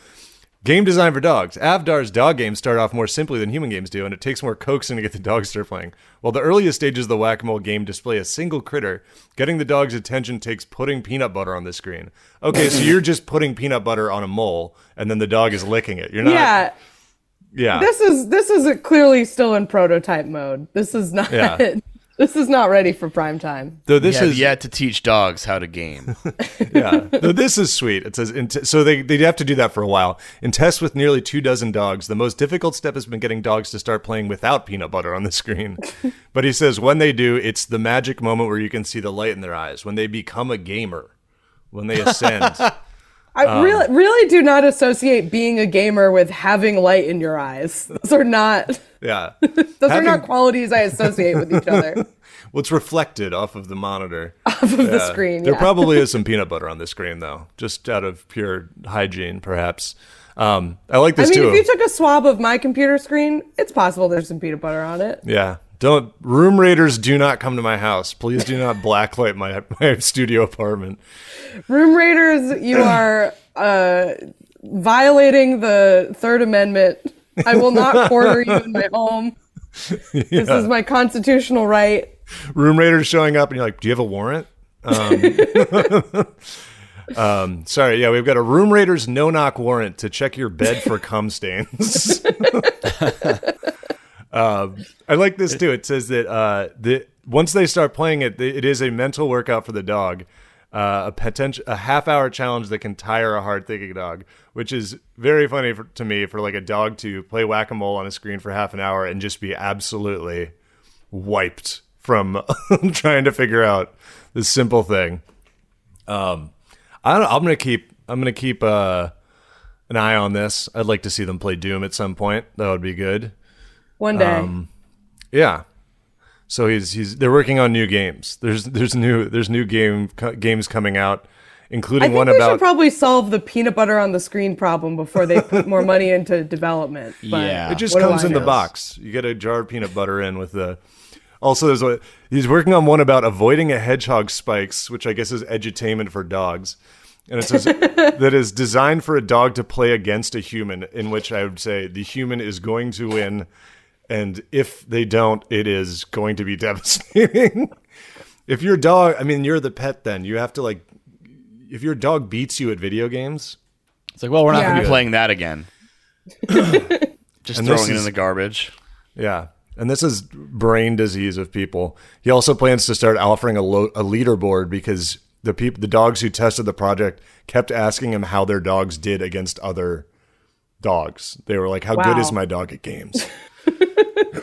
Game design for dogs. Avdar's dog games start off more simply than human games do, and it takes more coaxing to get the dogs to start playing. While the earliest stages of the Whack-A-Mole game display a single critter, getting the dog's attention takes putting peanut butter on the screen. Okay, so you're just putting peanut butter on a mole, and then the dog is licking it. You're not... Yeah. Yeah. This is clearly still in prototype mode. This is not... Yeah. This is not ready for prime time. Though this is yet to teach dogs how to game. Yeah. Though this is sweet. It says so they have to do that for a while. In tests with nearly 24 dogs, the most difficult step has been getting dogs to start playing without peanut butter on the screen. But he says when they do, it's the magic moment where you can see the light in their eyes, when they become a gamer, when they ascend. I really do not associate being a gamer with having light in your eyes. Those are not. Yeah. Those are not qualities I associate with each other. Well, it's reflected off of the monitor. Off of the screen, There probably is some peanut butter on the screen, though, just out of pure hygiene, perhaps. I like this, too. If you took a swab of my computer screen, it's possible there's some peanut butter on it. Yeah. Room raiders do not come to my house. Please do not blacklight my studio apartment. Room raiders, you are violating the Third Amendment. I will not corner you in my home. Yeah. This is my constitutional right. Room raiders showing up and you're like, do you have a warrant? Sorry, yeah, we've got a room raiders no-knock warrant to check your bed for cum stains. I like this too. It says that once they start playing it, it is a mental workout for the dog. A half-hour challenge that can tire a hard-thinking dog, which is very funny to me for like a dog to play whack-a-mole on a screen for half an hour and just be absolutely wiped from trying to figure out this simple thing. I'm gonna keep an eye on this. I'd like to see them play Doom at some point. That would be good. One day. Yeah. So they're working on new games. There's new games coming out, including one about. I think they should probably solve the peanut butter on the screen problem before they put more money into development. But yeah, it just comes in the box. You get a jar of peanut butter in with the. Also, he's working on one about avoiding a hedgehog's spikes, which I guess is edutainment for dogs. And it says that is designed for a dog to play against a human, in which I would say the human is going to win. And if they don't, it is going to be devastating. If your dog, you're the pet then. You have to if your dog beats you at video games. It's like, well, we're not going to be playing that again. Just throwing it in the garbage. Yeah. And this is brain disease of people. He also plans to start offering a leaderboard because the dogs who tested the project kept asking him how their dogs did against other dogs. They were like, how good is my dog at games?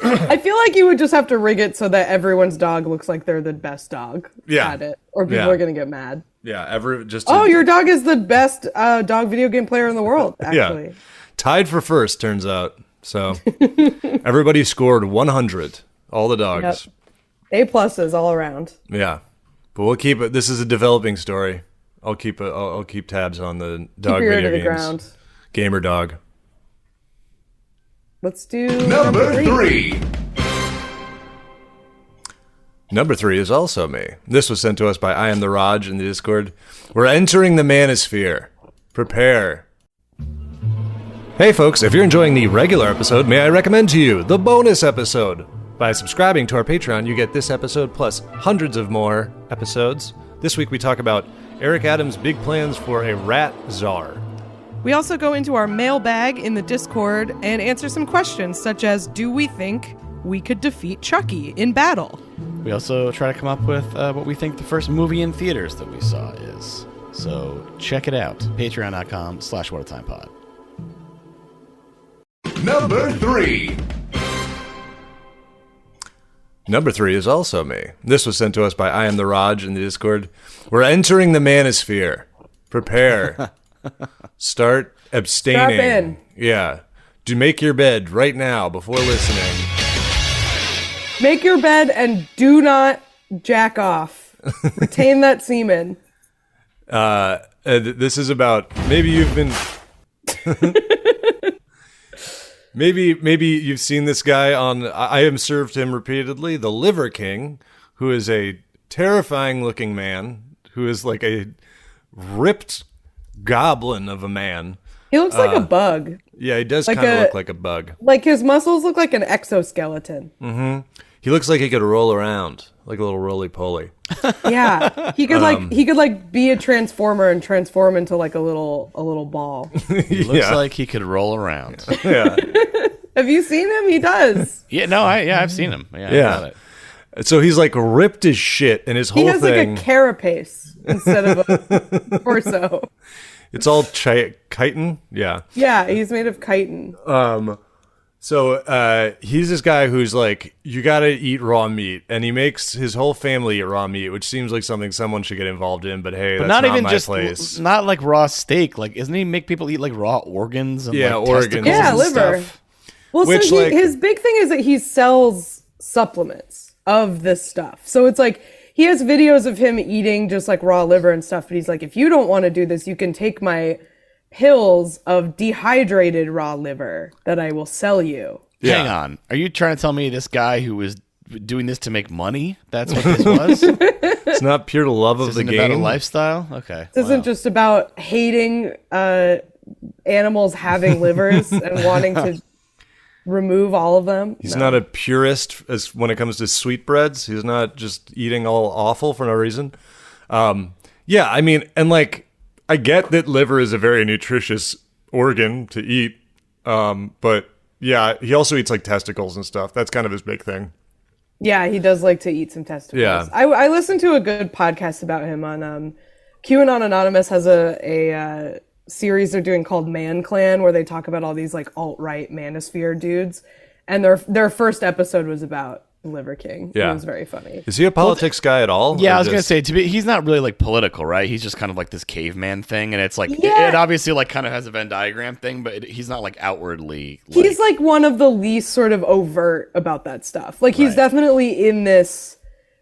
I feel like you would just have to rig it so that everyone's dog looks like they're the best dog at it, or people are going to get mad. Yeah, your dog is the best dog video game player in the world, actually. Yeah. Tied for first, turns out. So everybody scored 100, all the dogs. Yep. A+ all around. Yeah. But we'll keep it. This is a developing story. I'll keep tabs on the dog video games. Ground. Gamer dog. Let's do number 3. Number 3 is also me. This was sent to us by I Am the Raj in the Discord. We're entering the manosphere. Prepare. Hey folks, if you're enjoying the regular episode, may I recommend to you the bonus episode. By subscribing to our Patreon, you get this episode plus hundreds of more episodes. This week we talk about Eric Adams' big plans for a rat czar. We also go into our mailbag in the Discord and answer some questions such as, do we think we could defeat Chucky in battle? We also try to come up with what we think the first movie in theaters that we saw is. So check it out. Patreon.com/whatatimepod. Number 3. Number 3 is also me. This was sent to us by I Am the Raj in the Discord. We're entering the manosphere. Prepare. Start abstaining. Strap in. Yeah. Do make your bed right now before listening. Make your bed and do not jack off. Retain that semen. This is about maybe you've been maybe you've seen this guy on I have served him repeatedly, the Liver King, who is a terrifying looking man who is like a ripped goblin of a man. He looks like a bug. Yeah, he does Like kind of a- look like a bug. Like his muscles look like an exoskeleton. He looks like he could roll around like a little roly-poly. Yeah. He could be a transformer and transform into like a little ball. He looks like he could roll around. Yeah. Have you seen him? He does. Yeah, no, I've seen him. Yeah, Yeah. I got it. So he's like ripped as shit, and his whole He has thing, like a carapace instead of a torso. it's all chitin. Yeah. Yeah, he's made of chitin. So he's this guy who's like, you gotta eat raw meat, and he makes his whole family eat raw meat, which seems like something someone should get involved in. But hey, But that's not even my just place. not like raw steak. Like, isn't he make people eat like raw organs and Yeah, like, organs. testicles Yeah, and liver. stuff? Well, Which, so like- his big thing is that he sells supplements of this stuff. So it's like he has videos of him eating just like raw liver and stuff. But he's like, if you don't want to do this, you can take my pills of dehydrated raw liver that I will sell you. Hang on. Are you trying to tell me this guy who was doing this to make money? That's what this was? It's not pure love of This the isn't about a game. lifestyle? Okay. This isn't just about hating animals having livers and wanting to remove all of them. He's not a purist as when it comes to sweetbreads. He's not just eating all awful for no reason. Yeah, I mean, and like, I get that liver is a very nutritious organ to eat, but yeah, he also eats like testicles and stuff. That's kind of his big thing. Yeah, he does like to eat some testicles. Yeah. I listened to a good podcast about him on QAnon Anonymous has a series they're doing called Man Clan, where they talk about all these like alt-right manosphere dudes, and their first episode was about Liver King. Yeah. It was very funny. Is he a politics guy at all? Yeah, Or I was gonna just- say he's not really like political, right? He's just kind of like this caveman thing, and it's like Yeah. it obviously like kind of has a Venn diagram thing, but he's not like outwardly. He's like one of the least sort of overt about that stuff. Like he's definitely in this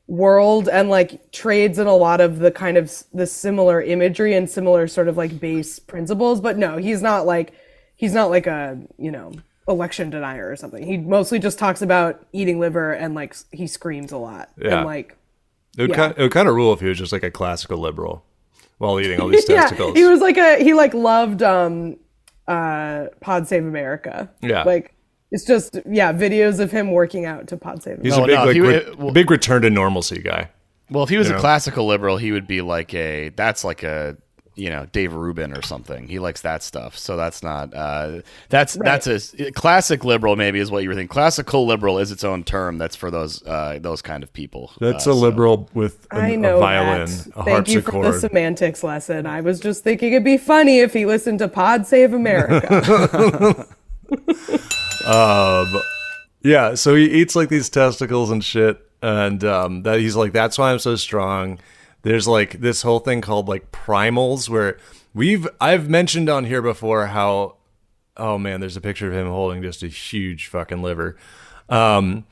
world and like trades in a lot of the kind of the similar imagery and similar sort of like base principles, but no, he's not like a, election denier or something. He mostly just talks about eating liver and like he screams a lot. Yeah. And like It would kind of rule if he was just like a classical liberal while eating all these testicles. he was like he loved Pod Save America. Yeah. Like it's just videos of him working out to Pod Save America. He's No, a big, no, like, he- big return to normalcy guy. Well, if he was You a know? classical liberal, he would be like that's like a Dave Rubin or something. He likes that stuff. So that's not that's a classic liberal maybe is what you were thinking. Classical liberal is its own term. That's for those kind of people. That's a liberal with I a know violin, that. a Thank you for the harpsichord. semantics lesson. I was just thinking it'd be funny if he listened to Pod Save America. Yeah, so he eats like these testicles and shit, and that he's like, that's why I'm so strong. There's like this whole thing called like primals where I've mentioned on here before how, oh man, there's a picture of him holding just a huge fucking liver. But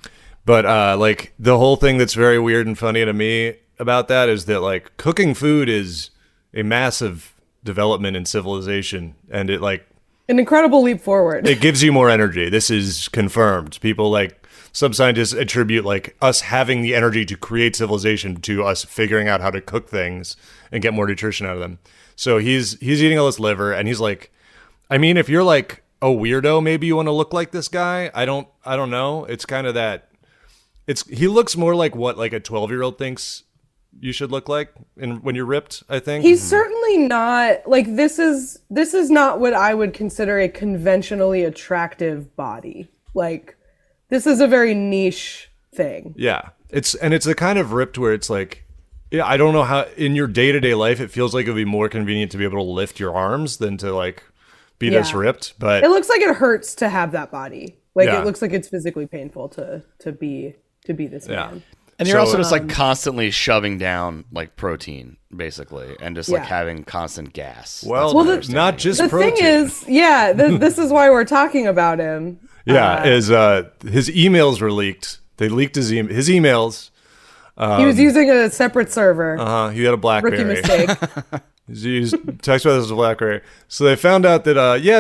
like the whole thing that's very weird and funny to me about that is that like cooking food is a massive development in civilization, and it like An incredible leap forward. it gives you more energy. This is confirmed. People like some scientists attribute like us having the energy to create civilization to us figuring out how to cook things and get more nutrition out of them. So he's eating all this liver, and he's like, I mean, if you're like a weirdo, maybe you want to look like this guy. I don't know. It's kind of that. He looks more like what like a 12-year-old thinks you should look like when you're ripped, I think. He's certainly not like this is not what I would consider a conventionally attractive body. Like this is a very niche thing. Yeah. It's the kind of ripped where it's like, yeah, I don't know how in your day-to-day life it feels like it would be more convenient to be able to lift your arms than to like be this ripped, but it looks like it hurts to have that body. Like it looks like it's physically painful to be this man. And you're also just like constantly shoving down like protein, basically, and just like having constant gas. Well, not just the protein. Thing is, this is why we're talking about him. Yeah, his emails were leaked. They leaked his emails. He was using a separate server. He had a BlackBerry. Rookie mistake. He used text messages with BlackBerry. So they found out that,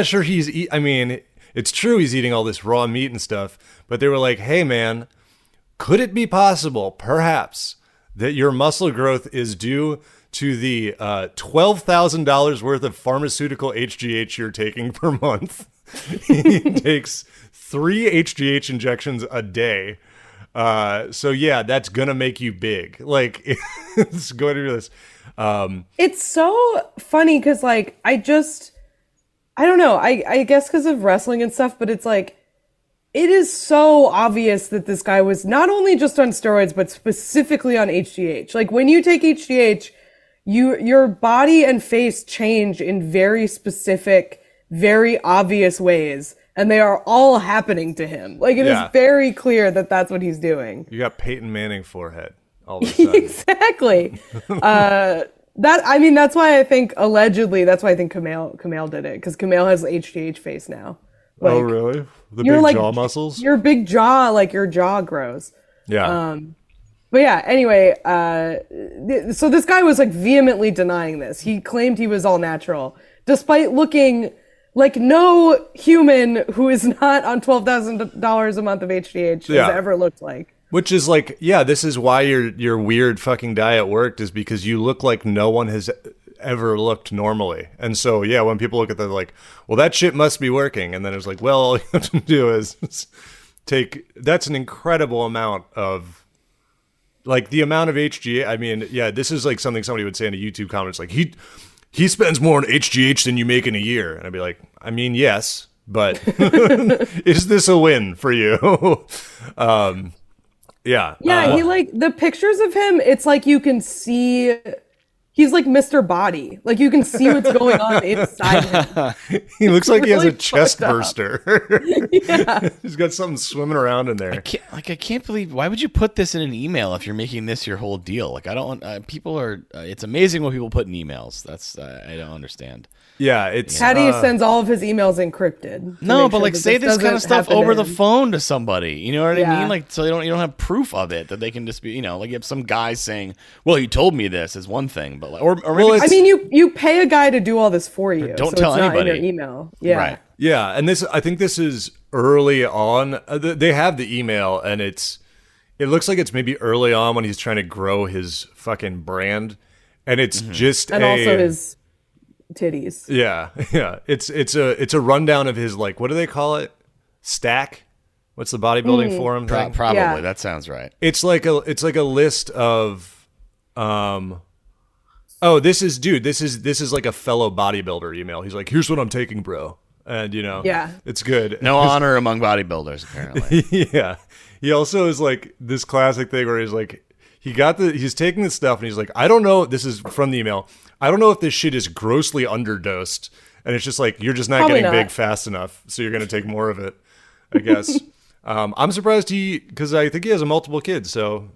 sure, it's true he's eating all this raw meat and stuff, but they were like, hey, man, could it be possible, perhaps, that your muscle growth is due to the $12,000 worth of pharmaceutical HGH you're taking per month? He takes 3 HGH injections a day. So yeah, that's gonna make you big. Like it's going to do this. It's so funny because like I don't know. I guess because of wrestling and stuff, but it's like it is so obvious that this guy was not only just on steroids but specifically on HGH. Like when you take HGH, your body and face change in very specific, very obvious ways. And they are all happening to him. Like, it is very clear that that's what he's doing. You got Peyton Manning forehead all of a sudden. Exactly. That's why I think, allegedly, that's why I think Kumail did it. Because Kumail has HGH face now. Like, oh, really? The big jaw muscles? Your big jaw, like, your jaw grows. Yeah. But yeah, anyway, so this guy was, like, vehemently denying this. He claimed he was all natural, despite looking like no human who is not on $12,000 a month of HGH has ever looked like. Which is like, this is why your weird fucking diet worked, is because you look like no one has ever looked normally. And so, when people look at that, they're like, well, that shit must be working. And then it's like, well, all you have to do is that's an incredible amount of, like, the amount of HGH. I mean, this is like something somebody would say in a YouTube comment. It's like, he spends more on HGH than you make in a year. And I'd be like, I mean, yes, but is this a win for you? He like the pictures of him. It's like you can see he's like Mr. Body. Like you can see what's going on inside him. He looks like he has a chest burster. He's got something swimming around in there. I can't believe, why would you put this in an email if you're making this your whole deal? Like I don't people are it's amazing what people put in emails. That's I don't understand. Yeah, it's Patty sends all of his emails encrypted. No, but like say this kind of stuff over the phone to somebody. You know what I mean? Like so you don't have proof of it that they can just be, like you have some guy saying, "Well, you told me this" is one thing, but like, or maybe I mean you pay a guy to do all this for you. Don't tell anybody. Not in your email. Yeah. Right. Yeah, and I think this is early on. They have the email, and it looks like it's maybe early on when he's trying to grow his fucking brand, and it's just also his titties. Yeah. It's a rundown of his, like, what do they call it? Stack? What's the bodybuilding forum thing? Probably that sounds right. It's like a list of this is like a fellow bodybuilder email. He's like, here's what I'm taking, bro. And it's good. No honor among bodybuilders, apparently. Yeah. He also is like this classic thing where he's like, he's taking this stuff and he's like, I don't know. This is from the email. I don't know if this shit is grossly underdosed. And it's just like, you're just not getting big fast enough. So you're going to take more of it, I guess. I'm surprised because I think he has multiple kids. So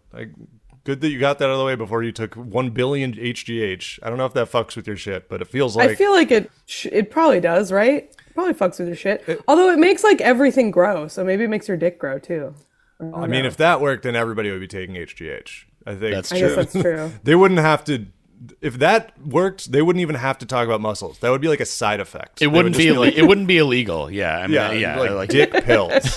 good that you got that out of the way before you took 1 billion HGH. I don't know if that fucks with your shit, but it feels like. I feel like it probably does, right? It probably fucks with your shit. Although it makes like everything grow. So maybe it makes your dick grow too. I mean, if that worked, then everybody would be taking HGH. I think that's true. I guess that's true. They wouldn't have to. If that worked, they wouldn't even have to talk about muscles. That would be like a side effect. It wouldn't be illegal. Yeah, I mean, like dick pills.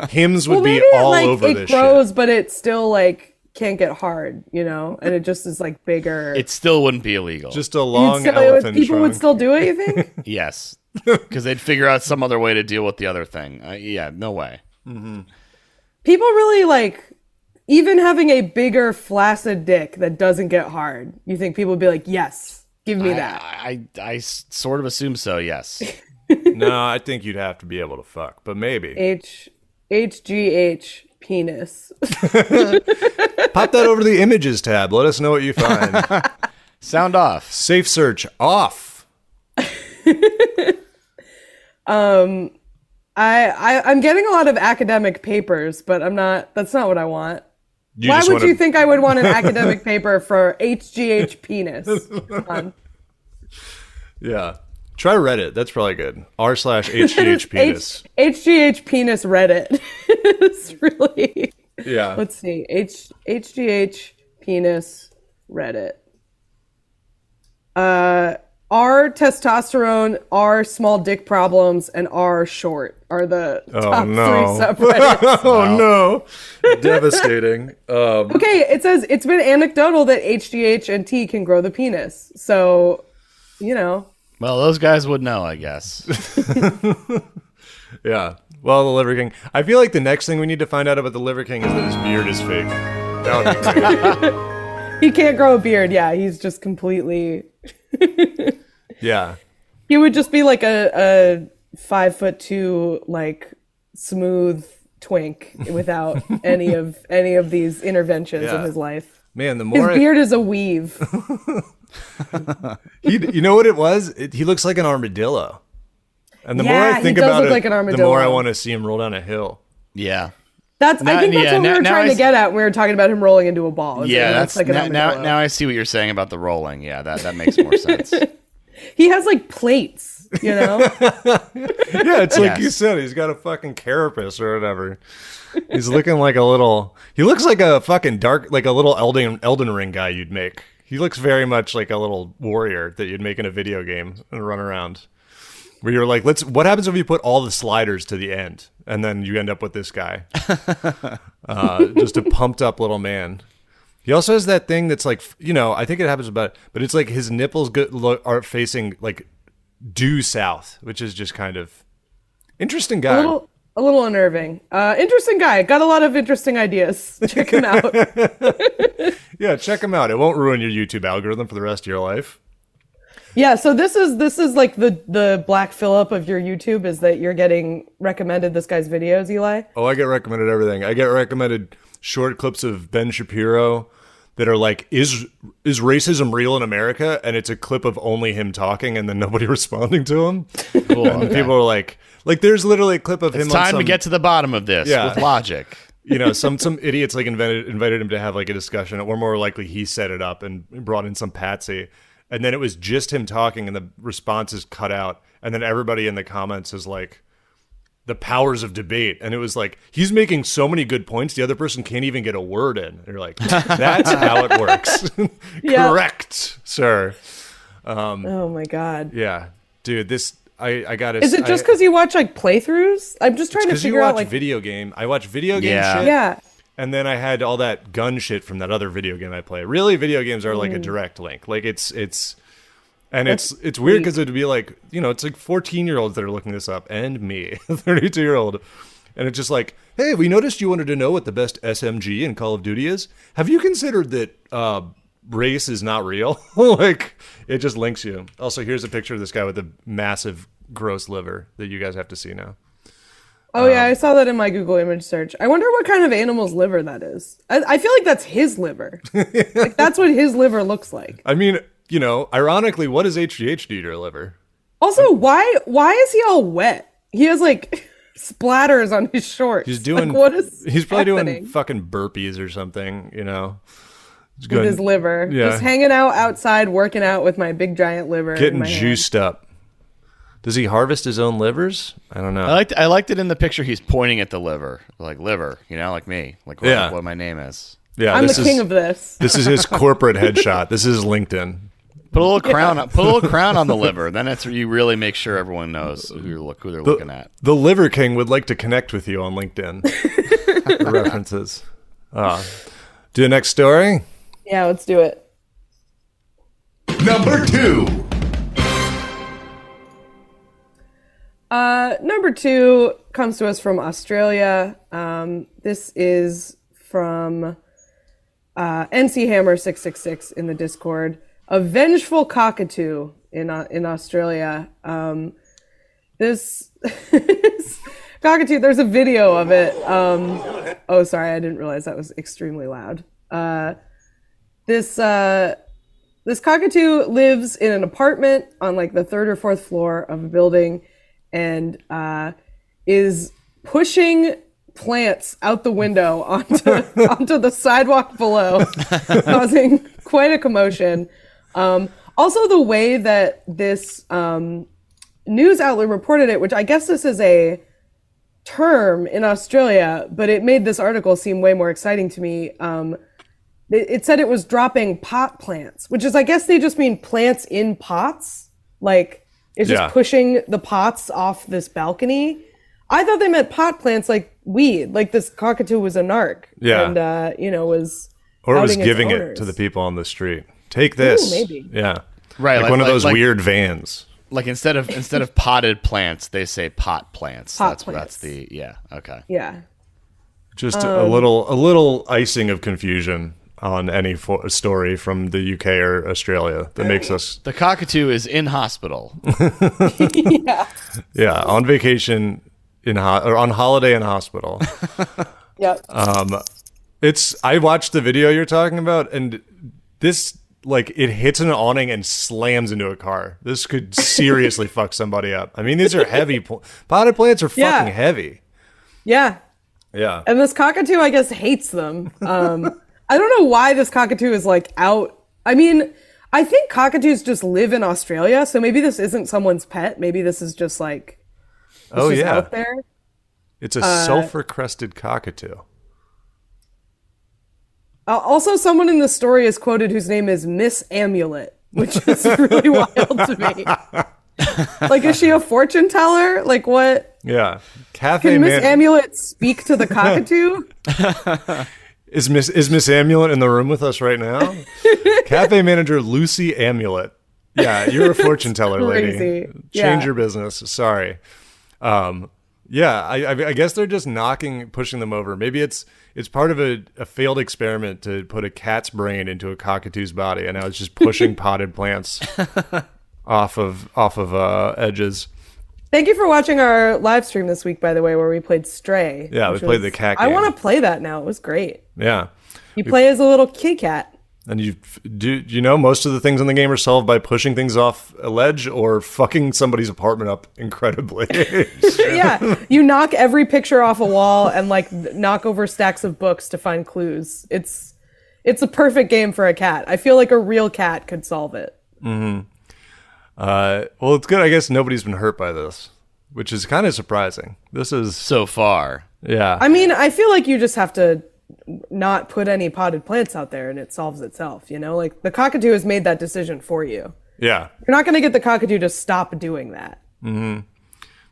Hims would be all over this shit. It grows, but it still like can't get hard, and it just is like bigger. It still wouldn't be illegal. Just a long elephant People trunk. would still do it, you think? Yes, because they'd figure out some other way to deal with the other thing. No way. Mm-hmm. People really even having a bigger flaccid dick that doesn't get hard, you think people would be like, yes, give me that? I sort of assume so, yes. No, I think you'd have to be able to fuck, but maybe. HGH penis. Pop that over the images tab. Let us know what you find. Sound off. Safe search off. I'm getting a lot of academic papers, but that's not what I want. Why would you think I would want an academic paper for HGH penis? Come on. Yeah. Try Reddit. That's probably good. r/HGH penis. HGH penis Reddit. It's really... Yeah. Let's see. HGH penis Reddit. R testosterone, R small dick problems, and R short are the top 3 subreddits. Oh no. Devastating. Okay, it says it's been anecdotal that HGH and T can grow the penis. So, you know. Well, those guys would know, I guess. Yeah. Well, the Liver King. I feel like the next thing we need to find out about the Liver King is that his beard is fake. That would be great. He can't grow a beard. Yeah, he's just completely... Yeah. He would just be like a 5'2", like smooth twink without any of these interventions in his life. Man, the his more beard is a weave. You know what it was? He looks like an armadillo. And the more I think about it, like the more I want to see him roll down a hill. Yeah. I think that's what we were trying to get at when we were talking about him rolling into a ball. That's like now I see what you're saying about the rolling. Yeah, that makes more sense. He has like plates, you know? Yeah, it's like you said, he's got a fucking carapace or whatever. He's looking like he looks like a fucking like a little Elden Ring guy you'd make. He looks very much like a little warrior that you'd make in a video game and run around. Where you're like, what happens if you put all the sliders to the end? And then you end up with this guy. Just a pumped up little man. He also has that thing that's like, I think it happens but it's like his nipples are facing like due south, which is just kind of interesting guy. A little unnerving. Interesting guy. Got a lot of interesting ideas. Check him out. Yeah, check him out. It won't ruin your YouTube algorithm for the rest of your life. Yeah, so this is like the Black Phillip of your YouTube is that you're getting recommended this guy's videos, Eli? Oh, I get recommended everything. I get recommended short clips of Ben Shapiro that are like, is racism real in America? And it's a clip of only him talking and then nobody responding to him. Cool. And people are like there's literally a clip of him. It's time to get to the bottom of this with logic. Some idiots like invited him to have like a discussion, or more likely he set it up and brought in some patsy. And then it was just him talking and the response is cut out. And then everybody in the comments is like, the powers of debate. And it was like, he's making so many good points, the other person can't even get a word in. And you're like, that's how it works. Correct, sir. Oh my God. Yeah. Dude, I gotta... Is it just because you watch like playthroughs? I'm just trying to figure out like... I watch video game shit. Yeah. And then I had all that gun shit from that other video game I play. Really, video games are like a direct link. Like it's weird because it'd be like, it's like 14-year-olds that are looking this up and me, a 32-year-old. And it's just like, hey, we noticed you wanted to know what the best SMG in Call of Duty is. Have you considered that race is not real? Like, it just links you. Also, here's a picture of this guy with a massive gross liver that you guys have to see now. Oh, yeah, I saw that in my Google image search. I wonder what kind of animal's liver that is. I feel like that's his liver. Like, that's what his liver looks like. I mean, ironically, what does HGH do to your liver? Also, why is he all wet? He has, like, splatters on his shorts. He's doing... Like, what is He's probably happening? doing fucking burpees or something, With his liver. Yeah. Just hanging out outside, working out with my big giant liver. Getting juiced up. Does he harvest his own livers? I don't know. I liked it in the picture. He's pointing at the liver, like liver, like me, like what my name is. Yeah, I'm the king of this. This is his corporate headshot. This is LinkedIn. Put a little crown. Put a little crown on the liver. Then you really make sure everyone knows who they're looking at. The Liver King would like to connect with you on LinkedIn. The references. Do the next story. Yeah, let's do it. Number 2. Number 2 comes to us from Australia. This is from NC Hammer 666 in the Discord. A vengeful cockatoo in Australia. This cockatoo, there's a video of it. Oh, sorry, I didn't realize that was extremely loud. This cockatoo lives in an apartment on like the third or fourth floor of a building, and is pushing plants out the window onto the sidewalk below, causing quite a commotion. Also, the way that this news outlet reported it, which I guess this is a term in Australia, but it made this article seem way more exciting to me. It said it was dropping pot plants, which is, I guess they just mean plants in pots. Like, it's just pushing the pots off this balcony. I thought they meant pot plants like weed, like this cockatoo was a narc. Yeah. And, was Or it was outing its giving it owners. to the people on the street. Take this. Ooh, maybe. Yeah. Right, Like one of those weird vans. Like instead of potted plants, they say pot plants. Plants. That's okay. Yeah. Just a little icing of confusion on any story from the UK or Australia that makes us The cockatoo is in hospital. on vacation or on holiday in hospital. Yep. I watched the video you're talking about, and this, like, it hits an awning and slams into a car. This could seriously fuck somebody up. I mean, these are heavy. Potted plants are fucking heavy. Yeah. Yeah. And this cockatoo, I guess, hates them. I don't know why this cockatoo is like out. I mean, I think cockatoos just live in Australia, so maybe this isn't someone's pet. Maybe this is just like out there. It's a sulfur-crested cockatoo. Also, someone in the story is quoted whose name is Miss Amulet, which is really wild to me. Like, is she a fortune teller? Like, what? Yeah. Can Miss Amulet speak to the cockatoo? Is Miss Amulet in the room with us right now? Cafe manager Lucy Amulet. Yeah, you're a fortune teller, lady. Change your business. Sorry. I guess they're just pushing them over. Maybe it's part of a failed experiment to put a cat's brain into a cockatoo's body, and now it's just pushing potted plants off of edges. Thank you for watching our live stream this week, by the way, where we played Stray. Yeah, we played the cat game. I want to play that now. It was great. Yeah. You play as a little kitty cat. And most of the things in the game are solved by pushing things off a ledge or fucking somebody's apartment up incredibly. Yeah, you knock every picture off a wall and like knock over stacks of books to find clues. It's a perfect game for a cat. I feel like a real cat could solve it. Mm-hmm. Well, it's good. I guess nobody's been hurt by this, which is kind of surprising. This is so far. Yeah. I mean, I feel like you just have to not put any potted plants out there and it solves itself, Like, the cockatoo has made that decision for you. Yeah. You're not going to get the cockatoo to stop doing that. Mm-hmm.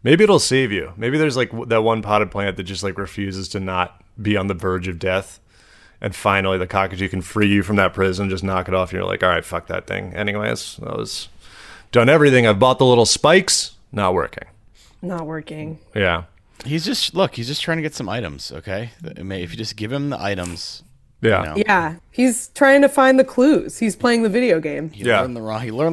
Maybe it'll save you. Maybe there's like that one potted plant that just like refuses to not be on the verge of death. And finally the cockatoo can free you from that prison, just knock it off. And you're like, all right, fuck that thing. Anyways, that was done everything. I've bought the little spikes. Not working. Yeah. He's just trying to get some items, okay? If you just give him the items. Yeah. Yeah. He's trying to find the clues. He's playing the video game. He learned the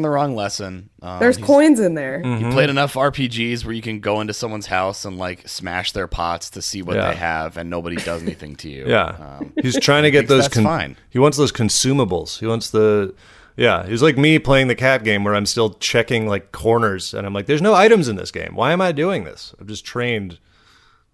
wrong lesson. There's coins in there. He played enough RPGs where you can go into someone's house and like smash their pots to see what they have, and nobody does anything to you. Yeah. He's trying to get those. That's fine. He wants those consumables. He wants the. Yeah, he's like me playing the cat game where I'm still checking like corners, and I'm like, there's no items in this game. Why am I doing this? I'm just trained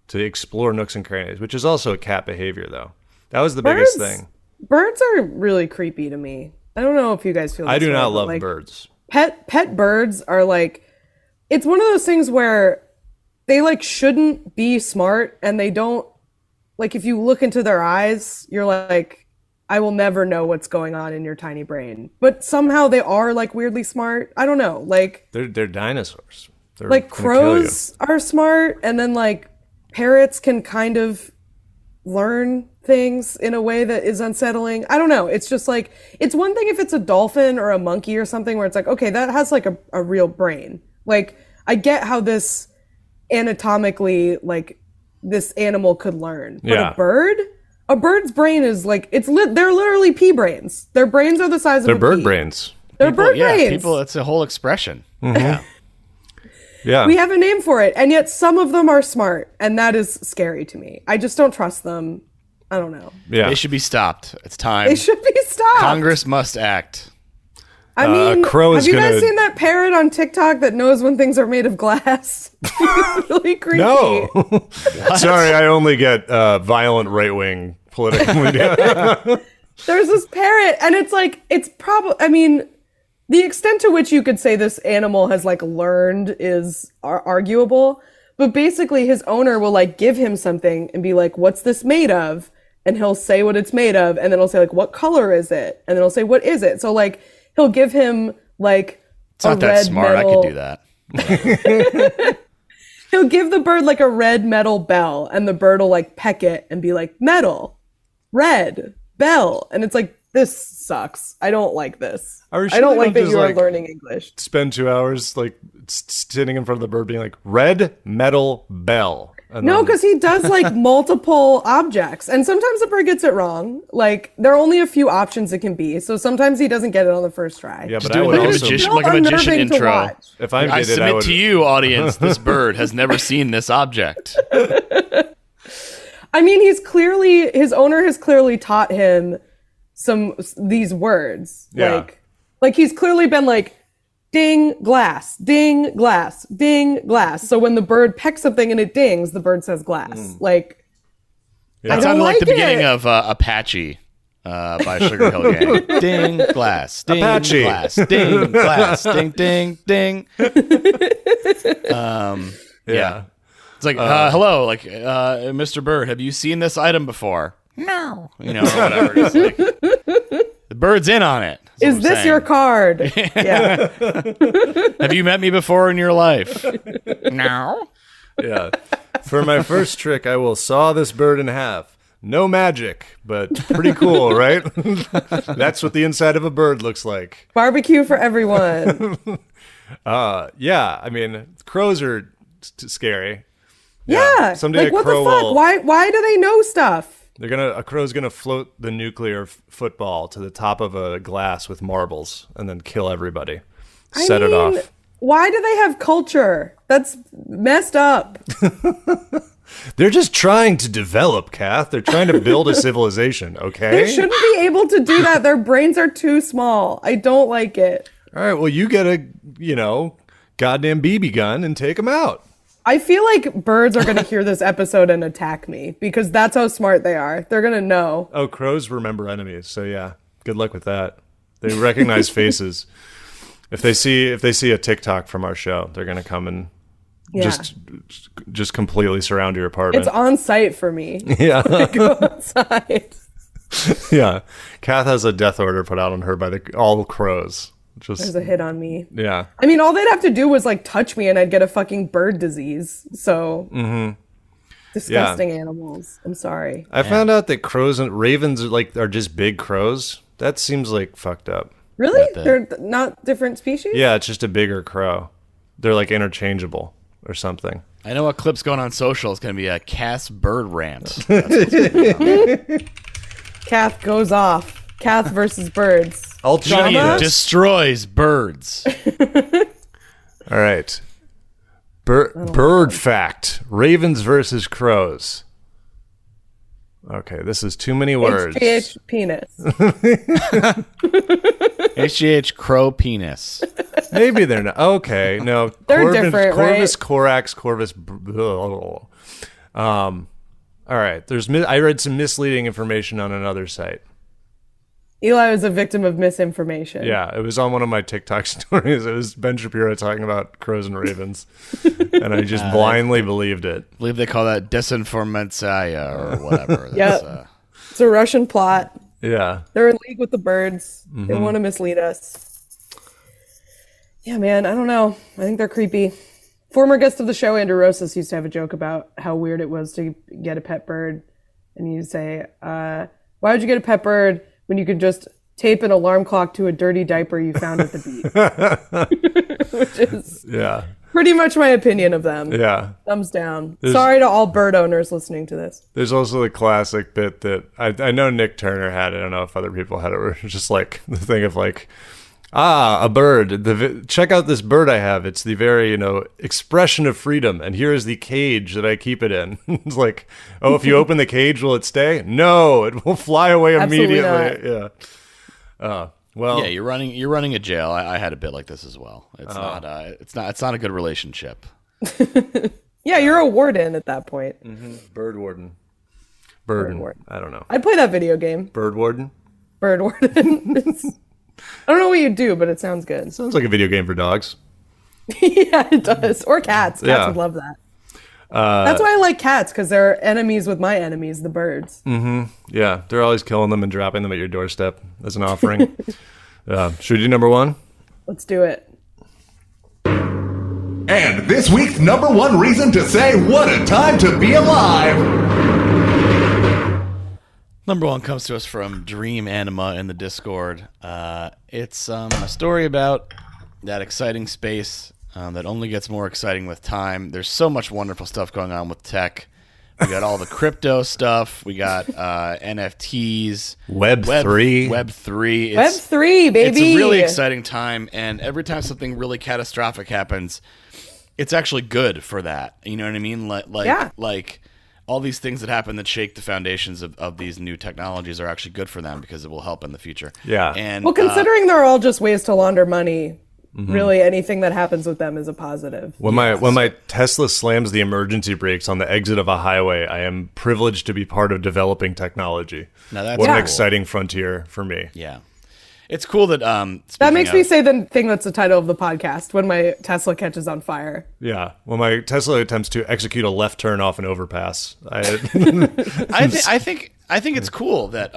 to explore nooks and crannies, which is also a cat behavior, though. That was the biggest thing. Birds are really creepy to me. I don't know if you guys feel this I do way, not but, love like, birds. Pet birds are like, it's one of those things where they like shouldn't be smart, and they don't, like, if you look into their eyes, you're like, I will never know what's going on in your tiny brain. But somehow they are like weirdly smart. I don't know. Like, they're dinosaurs. They're like crows are smart, and then like parrots can kind of learn things in a way that is unsettling. I don't know. It's just like, it's one thing if it's a dolphin or a monkey or something where it's like, okay, that has like a real brain. Like, I get how this anatomically, like, this animal could learn. But a bird? A bird's brain is like, they're literally pea brains. Their brains are the size of a bird pea. brains. They're bird brains. People, it's a whole expression. Mm-hmm. Yeah. We have a name for it, and yet some of them are smart, and that is scary to me. I just don't trust them. I don't know. Yeah. They should be stopped. It's time. They should be stopped. Congress must act. I mean, crow is have you guys seen that parrot on TikTok that knows when things are made of glass? It's really creepy. No. Sorry, I only get violent right-wing political media. There's this parrot, and it's like, it's probably, I mean, the extent to which you could say this animal has like learned is arguable, but basically his owner will like give him something and be like, what's this made of? And he'll say what it's made of, and then he'll say like, what color is it? And then he'll say, what is it? So like, he'll give him like It's not that smart. metal... I could do that. He'll give the bird like a red metal bell, and the bird will like peck it and be like, metal, red, bell. And it's like, this sucks. I don't like this. Are you sure I don't they like don't that just, you are like, learning English. Spend 2 hours like sitting in front of the bird being like, red metal bell. And No, then- because he does like multiple objects, and sometimes the bird gets it wrong. Like, there are only a few options it can be, so sometimes he doesn't get it on the first try. Yeah, but Do I it would like a also... magician, So like a magician unnerving to intro. watch. If I I did it, submit I would... to you, audience, this bird has never seen this object. I mean, his owner has clearly taught him these words. Yeah. Like he's clearly been like, ding, glass, ding, glass, ding, glass. So when the bird pecks something and it dings, the bird says glass. Like, Yeah. I That don't sounded like the like beginning it. of Apache by Sugar Hill Gang. Ding, glass, ding, Apache. glass, ding, glass, ding, ding, ding. Yeah. It's like, hello, like, Mr. Bird, have you seen this item before? No. You know, or whatever. It's like, the bird's in on it. is this your card? Yeah. Have you met me before in your life? No. Yeah. For my first trick, I will saw this bird in half. No magic, but pretty cool, right? That's what the inside of a bird looks like. Barbecue for everyone. Yeah, I mean, crows are scary. Yeah. Someday like, a what crow the fuck? will... Why do they know stuff? A crow's gonna float the nuclear football to the top of a glass with marbles and then kill everybody. Set it off. Why do they have culture? That's messed up. They're just trying to develop, Kath. They're trying to build a civilization, okay? They shouldn't be able to do that. Their brains are too small. I don't like it. All right, well, you get a, goddamn BB gun and take them out. I feel like birds are going to hear this episode and attack me because that's how smart they are. They're going to know. Oh, crows remember enemies, so yeah. Good luck with that. They recognize faces. If they see a TikTok from our show, they're gonna come and just completely surround your apartment. It's on site for me. Yeah. Go outside. Yeah. Kath has a death order put out on her by all crows. There's a hit on me. Yeah. I mean, all they'd have to do was like touch me and I'd get a fucking bird disease. So disgusting animals. I'm sorry. I found out that crows and ravens are just big crows. That seems like fucked up. Really? They're not different species? Yeah, it's just a bigger crow. They're like interchangeable or something. I know what clip's going on social. It's going to be a Cass bird rant. That's what's gonna be on. Kath goes off. Kath versus birds. I'll Media destroys birds. All right. Bird fact. Ravens versus crows. Okay, this is too many words. HGH penis. HGH crow penis. Maybe they're not. Okay, no. They're different, Corvus, right? Corax, Corvus. All right. I read some misleading information on another site. Eli was a victim of misinformation. Yeah, it was on one of my TikTok stories. It was Ben Shapiro talking about crows and ravens, and I just blindly believed it. I believe they call that desinformatia or whatever. Yep. It's a Russian plot. Yeah. They're in league with the birds. They want to mislead us. Yeah, man, I don't know. I think they're creepy. Former guest of the show, Andrew Rosas, used to have a joke about how weird it was to get a pet bird. And you'd say, why would you get a pet bird when you could just tape an alarm clock to a dirty diaper you found at the beach? Which is... Yeah. Pretty much my opinion of them. Yeah. Thumbs down. Sorry to all bird owners listening to this. There's also the classic bit that I know Nick Turner had it. I don't know if other people had it. Where it's just like the thing of like, a bird. Check out this bird I have. It's the very, expression of freedom. And here is the cage that I keep it in. It's like, oh, if you open the cage, will it stay? No, it will fly away immediately. Yeah. Well, yeah, you're running a jail. I had a bit like this as well. It's not a good relationship. Yeah, you're a warden at that point. Mm-hmm. Bird warden. I don't know. I'd play that video game. Bird warden. I don't know what you do, but it sounds good. Sounds like a video game for dogs. Yeah, it does. Or cats. Cats would love that. That's why I like cats, because they're enemies with my enemies, the birds. Mm-hmm. Yeah, they're always killing them and dropping them at your doorstep as an offering. Should we do number one? Let's do it. And this week's number one reason to say what a time to be alive. Number one comes to us from Dream Anima in the Discord. It's a story about that exciting space that only gets more exciting with time. There's so much wonderful stuff going on with tech. We got all the crypto stuff. We got NFTs. Web3. Web3. Web3, baby. It's a really exciting time, and every time something really catastrophic happens, it's actually good for that. You know what I mean? Like all these things that happen that shake the foundations of these new technologies are actually good for them because it will help in the future. Yeah. And well, considering they're all just ways to launder money, really anything that happens with them is a positive. When my Tesla slams the emergency brakes on the exit of a highway, I am privileged to be part of developing technology. Now that's what cool. an exciting frontier for me. Yeah. It's cool that that makes me say the thing that's the title of the podcast, when my Tesla catches on fire. Yeah, when my Tesla attempts to execute a left turn off an overpass. I think it's cool that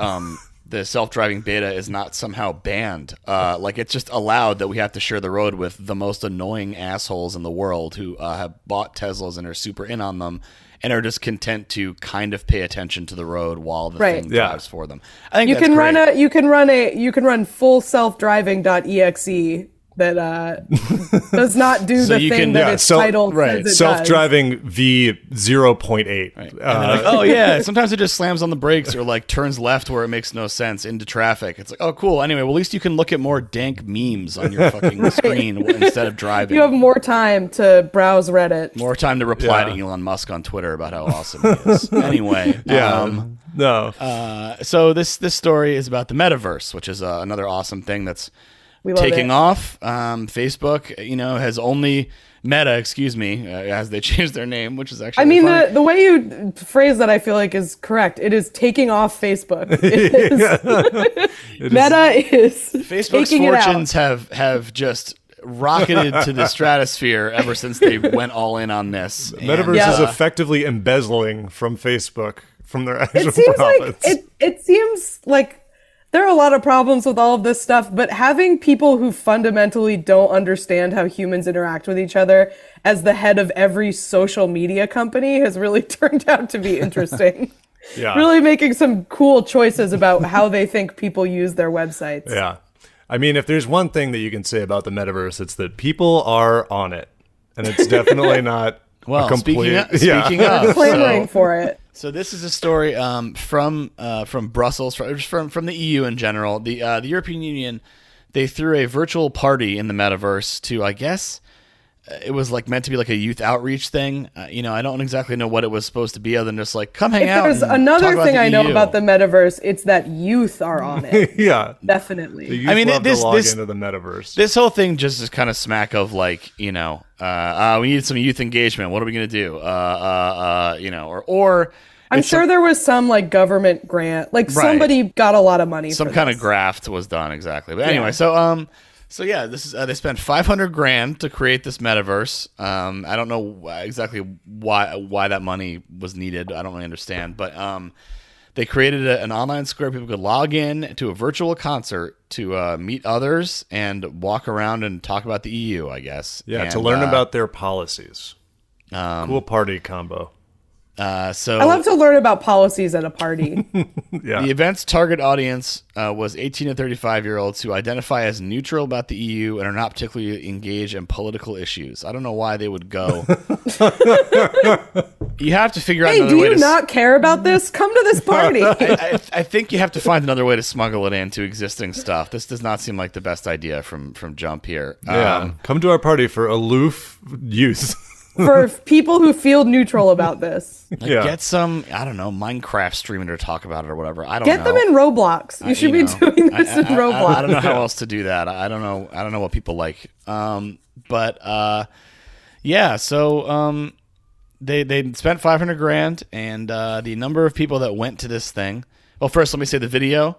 the self-driving beta is not somehow banned. Like, it's just allowed that we have to share the road with the most annoying assholes in the world who have bought Teslas and are super in on them and are just content to kind of pay attention to the road while the thing drives for them. I think you can run full self-driving.exe that does not do the thing that its title says it self-driving v0.8. Right. Oh yeah, sometimes it just slams on the brakes or like turns left where it makes no sense into traffic. It's like, oh cool. Anyway, well, at least you can look at more dank memes on your fucking screen instead of driving. You have more time to browse Reddit. More time to reply to Elon Musk on Twitter about how awesome he is. Anyway, so this story is about the Metaverse, which is another awesome thing that's taking off. Facebook, has only as they changed their name, which is actually. I mean, the way you phrase that, I feel like is correct. It is taking off Facebook. Meta is. Facebook's fortunes have just rocketed to the stratosphere ever since they went all in on this. Metaverse is effectively embezzling from Facebook from their actual profits. It seems like. There are a lot of problems with all of this stuff, but having people who fundamentally don't understand how humans interact with each other as the head of every social media company has really turned out to be interesting. Really making some cool choices about how they think people use their websites. Yeah. I mean, if there's one thing that you can say about the Metaverse, it's that people are on it. And it's definitely not a complete... Speaking of, clamoring for it. So this is a story from Brussels, from the EU in general. The European Union, they threw a virtual party in the Metaverse to, I guess, it was like meant to be like a youth outreach thing. I don't exactly know what it was supposed to be other than just like, come hang out. There's another thing I know about the Metaverse, it's that youth are on it. Yeah. Definitely. The youth love to log into the Metaverse. This whole thing just is kind of smack of like, we need some youth engagement. What are we going to do? Or I'm sure there was some like government grant, like somebody got a lot of money. Some kind of graft was done, exactly. But anyway, this is they spent $500,000 to create this Metaverse. I don't know exactly why that money was needed. I don't really understand, but they created an online square people could log in to a virtual concert to meet others and walk around and talk about the EU, I guess. Yeah, to learn about their policies. Cool party combo. So I love to learn about policies at a party. Yeah. The event's target audience was 18 to 35-year-olds who identify as neutral about the EU and are not particularly engaged in political issues. I don't know why they would go. You have to figure out Hey, another do way you to... not care about this? Come to this party. I think you have to find another way to smuggle it into existing stuff. This does not seem like the best idea from jump here. Yeah. Come to our party for aloof use. For people who feel neutral about this. Get some, I don't know, Minecraft streamer to talk about it or whatever. I don't Get know. them in Roblox. You should be doing this in Roblox. I don't know how else to do that. I don't know what people like. So they spent $500,000, and the number of people that went to this thing. Well, first let me say the video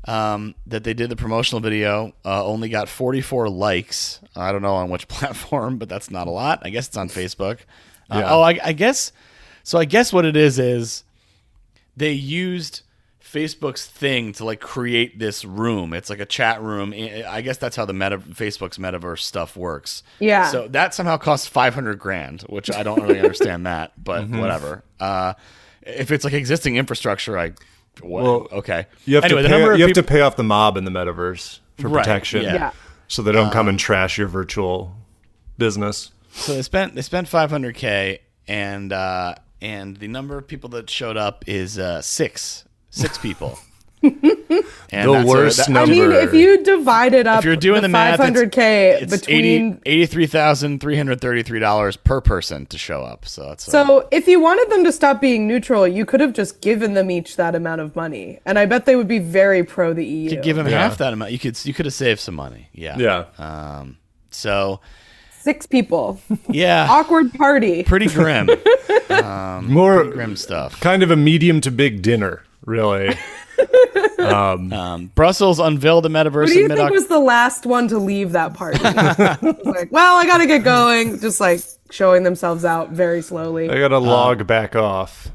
that they did, the promotional video, only got 44 likes. I don't know on which platform, but that's not a lot. I guess it's on Facebook. I guess what it is they used Facebook's thing to like create this room. It's like a chat room. I guess that's how the Facebook's metaverse stuff works. Yeah. So that somehow costs $500,000, which I don't really understand that, but whatever. If it's like existing infrastructure, okay. You have Anyway, to pay off the mob in the metaverse for protection. Yeah. So they don't come and trash your virtual business. So they spent $500,000, and the number of people that showed up is six people. And The worst number. I mean, if you divide it up, if you're doing the math, $500K it's between $83,333 per person to show up. So that's So if you wanted them to stop being neutral, you could have just given them each that amount of money, and I bet they would be very pro the EU. you could give them half that amount. You could have saved some money. Yeah. Yeah. So 6 people. yeah, Awkward party. pretty grim. More Grim stuff. kind of a medium to big dinner, really. Brussels unveiled the metaverse Who do you in think mid-October. was the last one to leave that party? Like, well, I gotta get going. Just like showing themselves out very slowly. I got to log back off.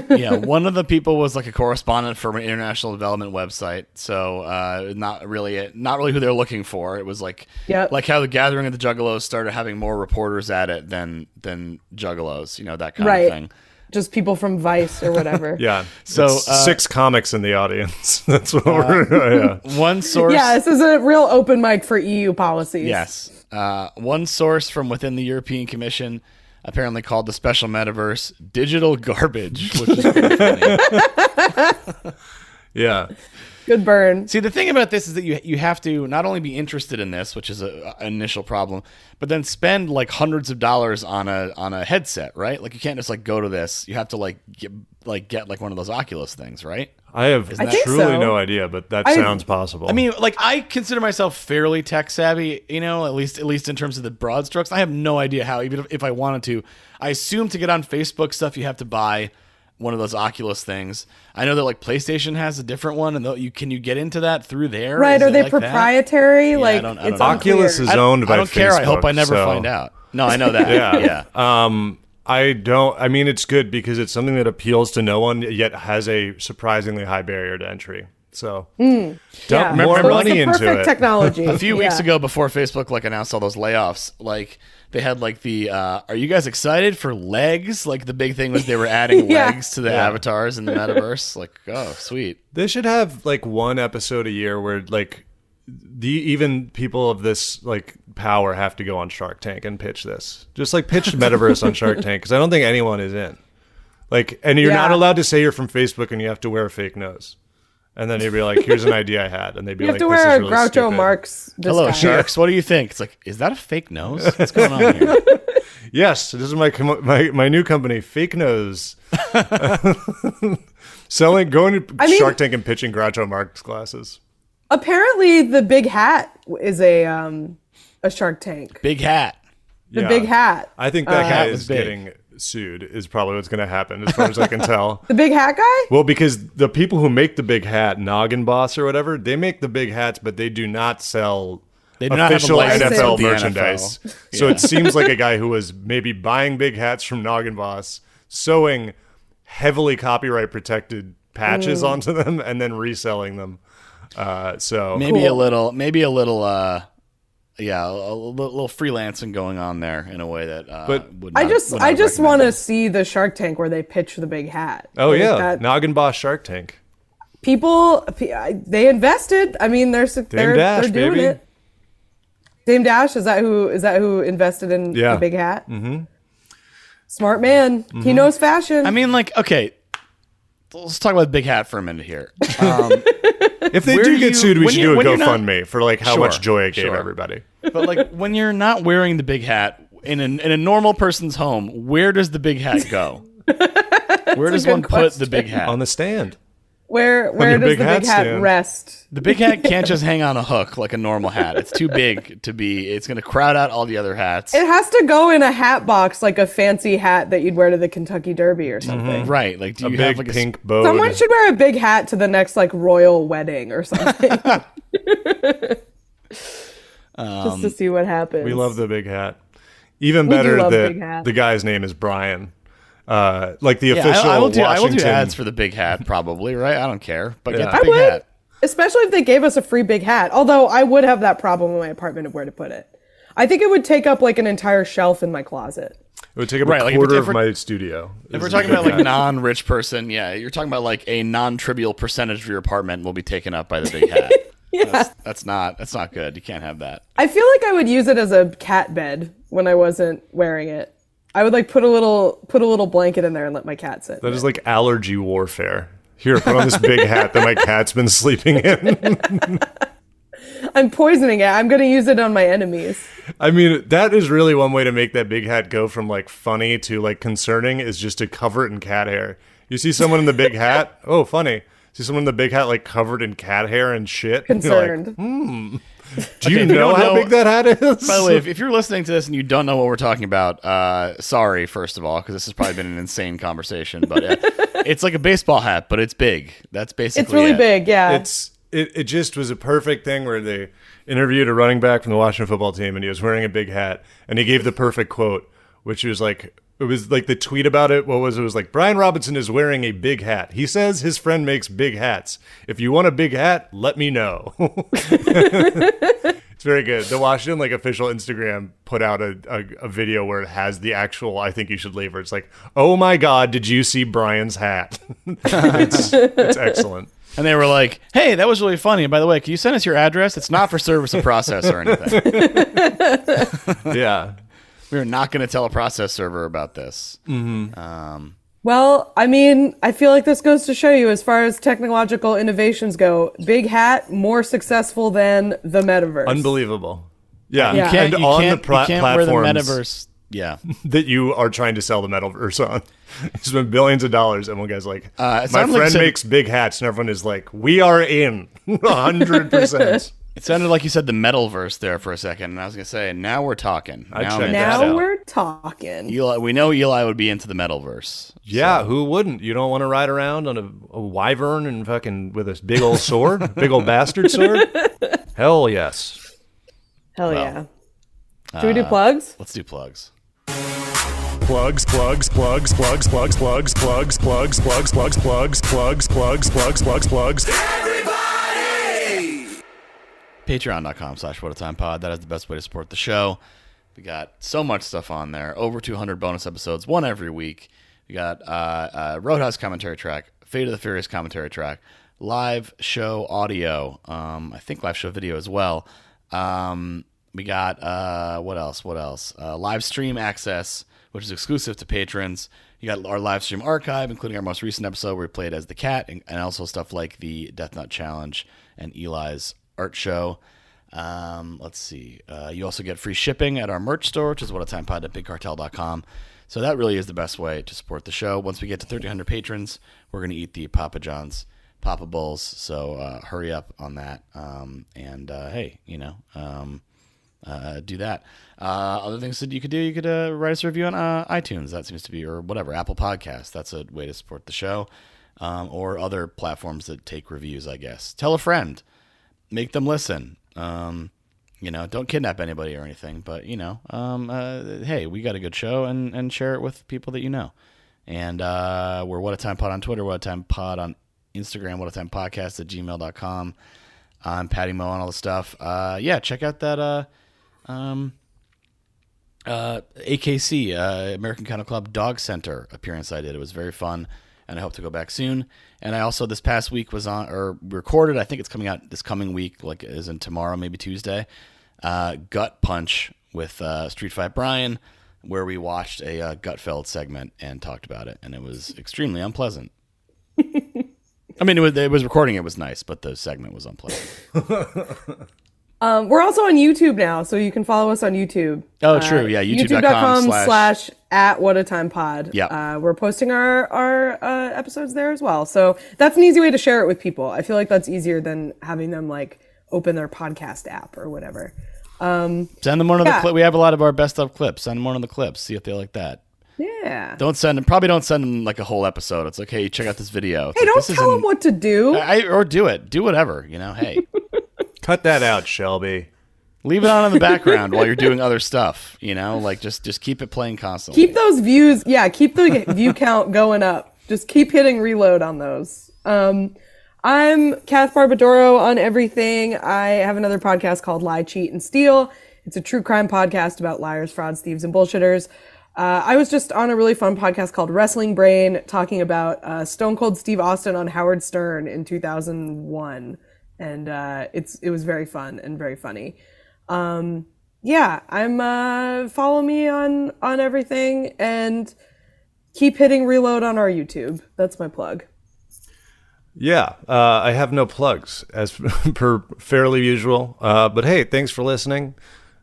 Yeah, one of the people was like a correspondent for an international development website, so not really who they're looking for. It was like like how the Gathering of the Juggalos started having more reporters at it than Juggalos, that kind of thing. Just people from Vice or whatever. Yeah. So, It's 6 comics in the audience. That's what we're. Yeah. One source. Yeah, this is a real open mic for EU policies. Yes. One source from within the European Commission apparently called the special metaverse digital garbage, which is pretty funny. Yeah. Good burn. See, the thing about this is that you have to not only be interested in this, which is an initial problem, but then spend like hundreds of dollars on a headset, right? Like you can't just like go to this. You have to get like one of those Oculus things, right? I have think truly so. no idea, but that sounds possible. I mean, like I consider myself fairly tech savvy, at least in terms of the broad strokes. I have no idea how, even if I wanted to. I assume to get on Facebook stuff, you have to buy one of those Oculus things. I know that like PlayStation has a different one, and can you get into that through there? Right? Are they like proprietary? Yeah, like I don't it's know. Oculus unclear. is owned by I don't care. I hope Facebook, I never so- find out. No, I know that. Yeah. I mean, it's good because it's something that appeals to no one, yet has a surprisingly high barrier to entry. So dump Yeah. more So it's money the into perfect it. technology. A few weeks ago, before Facebook like announced all those layoffs, like they had like the "Are you guys excited for legs?" Like the big thing was they were adding Yeah. legs to the avatars in the metaverse. Like, oh, sweet. They should have like one episode a year where like even people of this like power have to go on Shark Tank and pitch this. Just like pitch Metaverse on Shark Tank, because I don't think anyone is in. Like, and you're not allowed to say you're from Facebook, and you have to wear a fake nose. And then you'd be like, "Here's an idea I had," and they'd be You like, have to "This wear is a really Groucho stupid." Marx disguise. Hello, sharks. What do you think? It's like, is that a fake nose? What's going on here? Yes, this is my new company, Fake Nose. Going to Shark Tank and pitching Groucho Marx glasses. Apparently, the big hat is a Shark Tank. Big hat. The big hat. I think that guy was is big. getting sued. Is probably what's going to happen, as far as I can tell. The big hat guy? Well, because the people who make the big hat, Noggin Boss or whatever, they make the big hats, but they do not sell They do not have a official license NFL with the merchandise. NFL. So it seems like a guy who was maybe buying big hats from Noggin Boss, sewing heavily copyright protected patches onto them, and then reselling them. So Maybe Cool. a little little freelancing going on there in a way that. But I just want to see the Shark Tank where they pitch the big hat. Oh yeah, Noggin Boss Shark Tank. People, they invested. I mean, they're doing baby. it. Dame Dash, is that who invested in the big hat? Mm-hmm. Smart man. Mm-hmm. He knows fashion. I mean, like, okay, let's talk about the big hat for a minute here. If they do get sued, we should do a GoFundMe for like how much joy it gave everybody. But like when you're not wearing the big hat in a normal person's home, where does the big hat go? Where does one put the big hat? On the stand. Where does the big hat rest? The big hat can't just hang on a hook like a normal hat. It's too big to be. It's going to crowd out all the other hats. It has to go in a hat box, like a fancy hat that you'd wear to the Kentucky Derby or something. Mm-hmm. Right? Like, do you have have like pink bow? Someone should wear a big hat to the next like royal wedding or something, just to see what happens. We love the big hat. Even better that the guy's name is Brian. Like the official I will Washington. do ads for the big hat, probably, right? I don't care, but get the I big would, hat. especially if they gave us a free big hat. Although I would have that problem in my apartment of where to put it. I think it would take up like an entire shelf in my closet. It would take up a quarter of my studio. If we're talking about like non-rich person, you're talking about like a non-trivial percentage of your apartment will be taken up by the big hat. That's not good. You can't have that. I feel like I would use it as a cat bed when I wasn't wearing it. I would like put a little blanket in there and let my cat sit. That is like allergy warfare. Here, put on this big hat that my cat's been sleeping in. I'm poisoning it. I'm going to use it on my enemies. I mean, that is really one way to make that big hat go from like funny to like concerning, is just to cover it in cat hair. You see someone in the big hat, oh, funny. See someone in the big hat like covered in cat hair and shit. Concerned. Like, Do you know how big that hat is? By the way, if you're listening to this and you don't know what we're talking about, sorry, first of all, because this has probably been an insane conversation. But it's like a baseball hat, but it's big. That's basically it's really big, yeah. It just was a perfect thing where they interviewed a running back from the Washington football team, and he was wearing a big hat, and he gave the perfect quote, which was like, it was like the tweet about it. What was it? It was like, Brian Robinson is wearing a big hat. He says his friend makes big hats. If you want a big hat, let me know. It's very good. The Washington like official Instagram put out a video where it has the actual I think you should leave, where it's like, oh my God, did you see Brian's hat? It's excellent. And they were like, hey, that was really funny. And by the way, can you send us your address? It's not for service of process or anything. Yeah. We're not going to tell a process server about this. Mm-hmm. Well, I mean, I feel like this goes to show you, as far as technological innovations go, big hat more successful than the metaverse. Unbelievable. Yeah. You can't platforms wear the metaverse. Yeah. that you are trying to sell the metaverse on. You spend billions of dollars, and one guy's like, my friend makes big hats, and everyone is like, we are in 100%. It sounded like you said the Metalverse there for a second, and I was going to say, now we're talking. Now we're talking. Eli, we know Eli would be into the Metalverse. Yeah, so. Who wouldn't? You don't want to ride around on a wyvern and fucking with a big old sword? Big old bastard sword? Hell yes. Hell yeah. Should we do plugs? Let's do plugs. Plugs. Patreon.com/whatatimepod. That is the best way to support the show. We got so much stuff on there. Over 200 bonus episodes, one every week. We got Roadhouse commentary track, Fate of the Furious commentary track, live show audio, I think live show video as well. We got, what else? Live stream access, which is exclusive to patrons. You got our live stream archive, including our most recent episode where we played as the cat, and also stuff like the Death Nut Challenge and Eli's art show. Let's see. You also get free shipping at our merch store, which is whatatimepod.bigcartel.com. So that really is the best way to support the show. Once we get to 1,300 patrons, we're going to eat the Papa John's Papa Bowls. So hurry up on that. Hey, do that. Other things that you could do, you could write us a review on iTunes. That seems to be, or whatever, Apple Podcasts. That's a way to support the show. Or other platforms that take reviews, I guess. Tell a friend. Make them listen. Don't kidnap anybody or anything, but hey, we got a good show, and share it with people that you know. And we're What a Time Pod on Twitter, What a Time Pod on Instagram, What a Time Podcast at gmail.com. I'm Patty Mo on all the stuff. Check out that AKC, American Kennel Club Dog Center appearance I did. It was very fun, and I hope to go back soon. And I also this past week was on, or recorded, I think it's coming out this coming week, like as in tomorrow, maybe Tuesday, Gut Punch with Street Fight Brian, where we watched a Gutfeld segment and talked about it, and it was extremely unpleasant. I mean, it was recording, it was nice, but the segment was unpleasant. We're also on YouTube now, so you can follow us on YouTube. Oh, true. Yeah, youtube.com/@whatatimepod. Yeah. We're posting our episodes there as well. So that's an easy way to share it with people. I feel like that's easier than having them like open their podcast app or whatever. Send them one of the clips. We have a lot of our best of clips. Send them one of the clips. See if they like that. Yeah. Probably don't send them like a whole episode. It's like, hey, check out this video. It's hey, like, don't tell them what to do. Or do it. Do whatever. Hey. Cut that out, Shelby. Leave it on in the background while you're doing other stuff. Like just keep it playing constantly. Keep those views. Yeah, keep the view count going up. Just keep hitting reload on those. I'm Kath Barbadoro on everything. I have another podcast called Lie, Cheat, and Steal. It's a true crime podcast about liars, frauds, thieves, and bullshitters. I was just on a really fun podcast called Wrestling Brain talking about Stone Cold Steve Austin on Howard Stern in 2001. And it was very fun and very funny. I'm follow me on everything and keep hitting reload on our YouTube. That's my plug. Yeah, I have no plugs as per fairly usual. But hey, thanks for listening.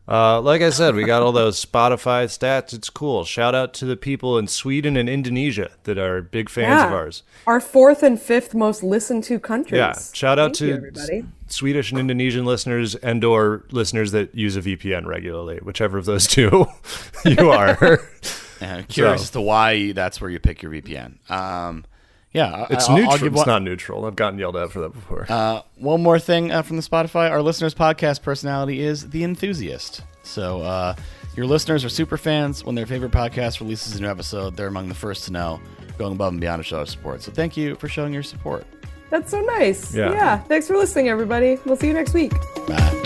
Like I said, we got all those Spotify stats. It's cool. Shout out to the people in Sweden and Indonesia that are big fans of ours. Our 4th and 5th most listened to countries. Yeah, shout out Thank you, to everybody. Swedish and Indonesian listeners and or listeners that use a VPN regularly, whichever of those two you are. I'm curious as to why that's where you pick your VPN. It's neutral. It's not neutral. I've gotten yelled at for that before. One more thing from the Spotify. Our listeners' podcast personality is The Enthusiast. So your listeners are super fans. When their favorite podcast releases a new episode, they're among the first to know, going above and beyond to show our support. So thank you for showing your support. That's so nice. Yeah. Thanks for listening, everybody. We'll see you next week. Bye.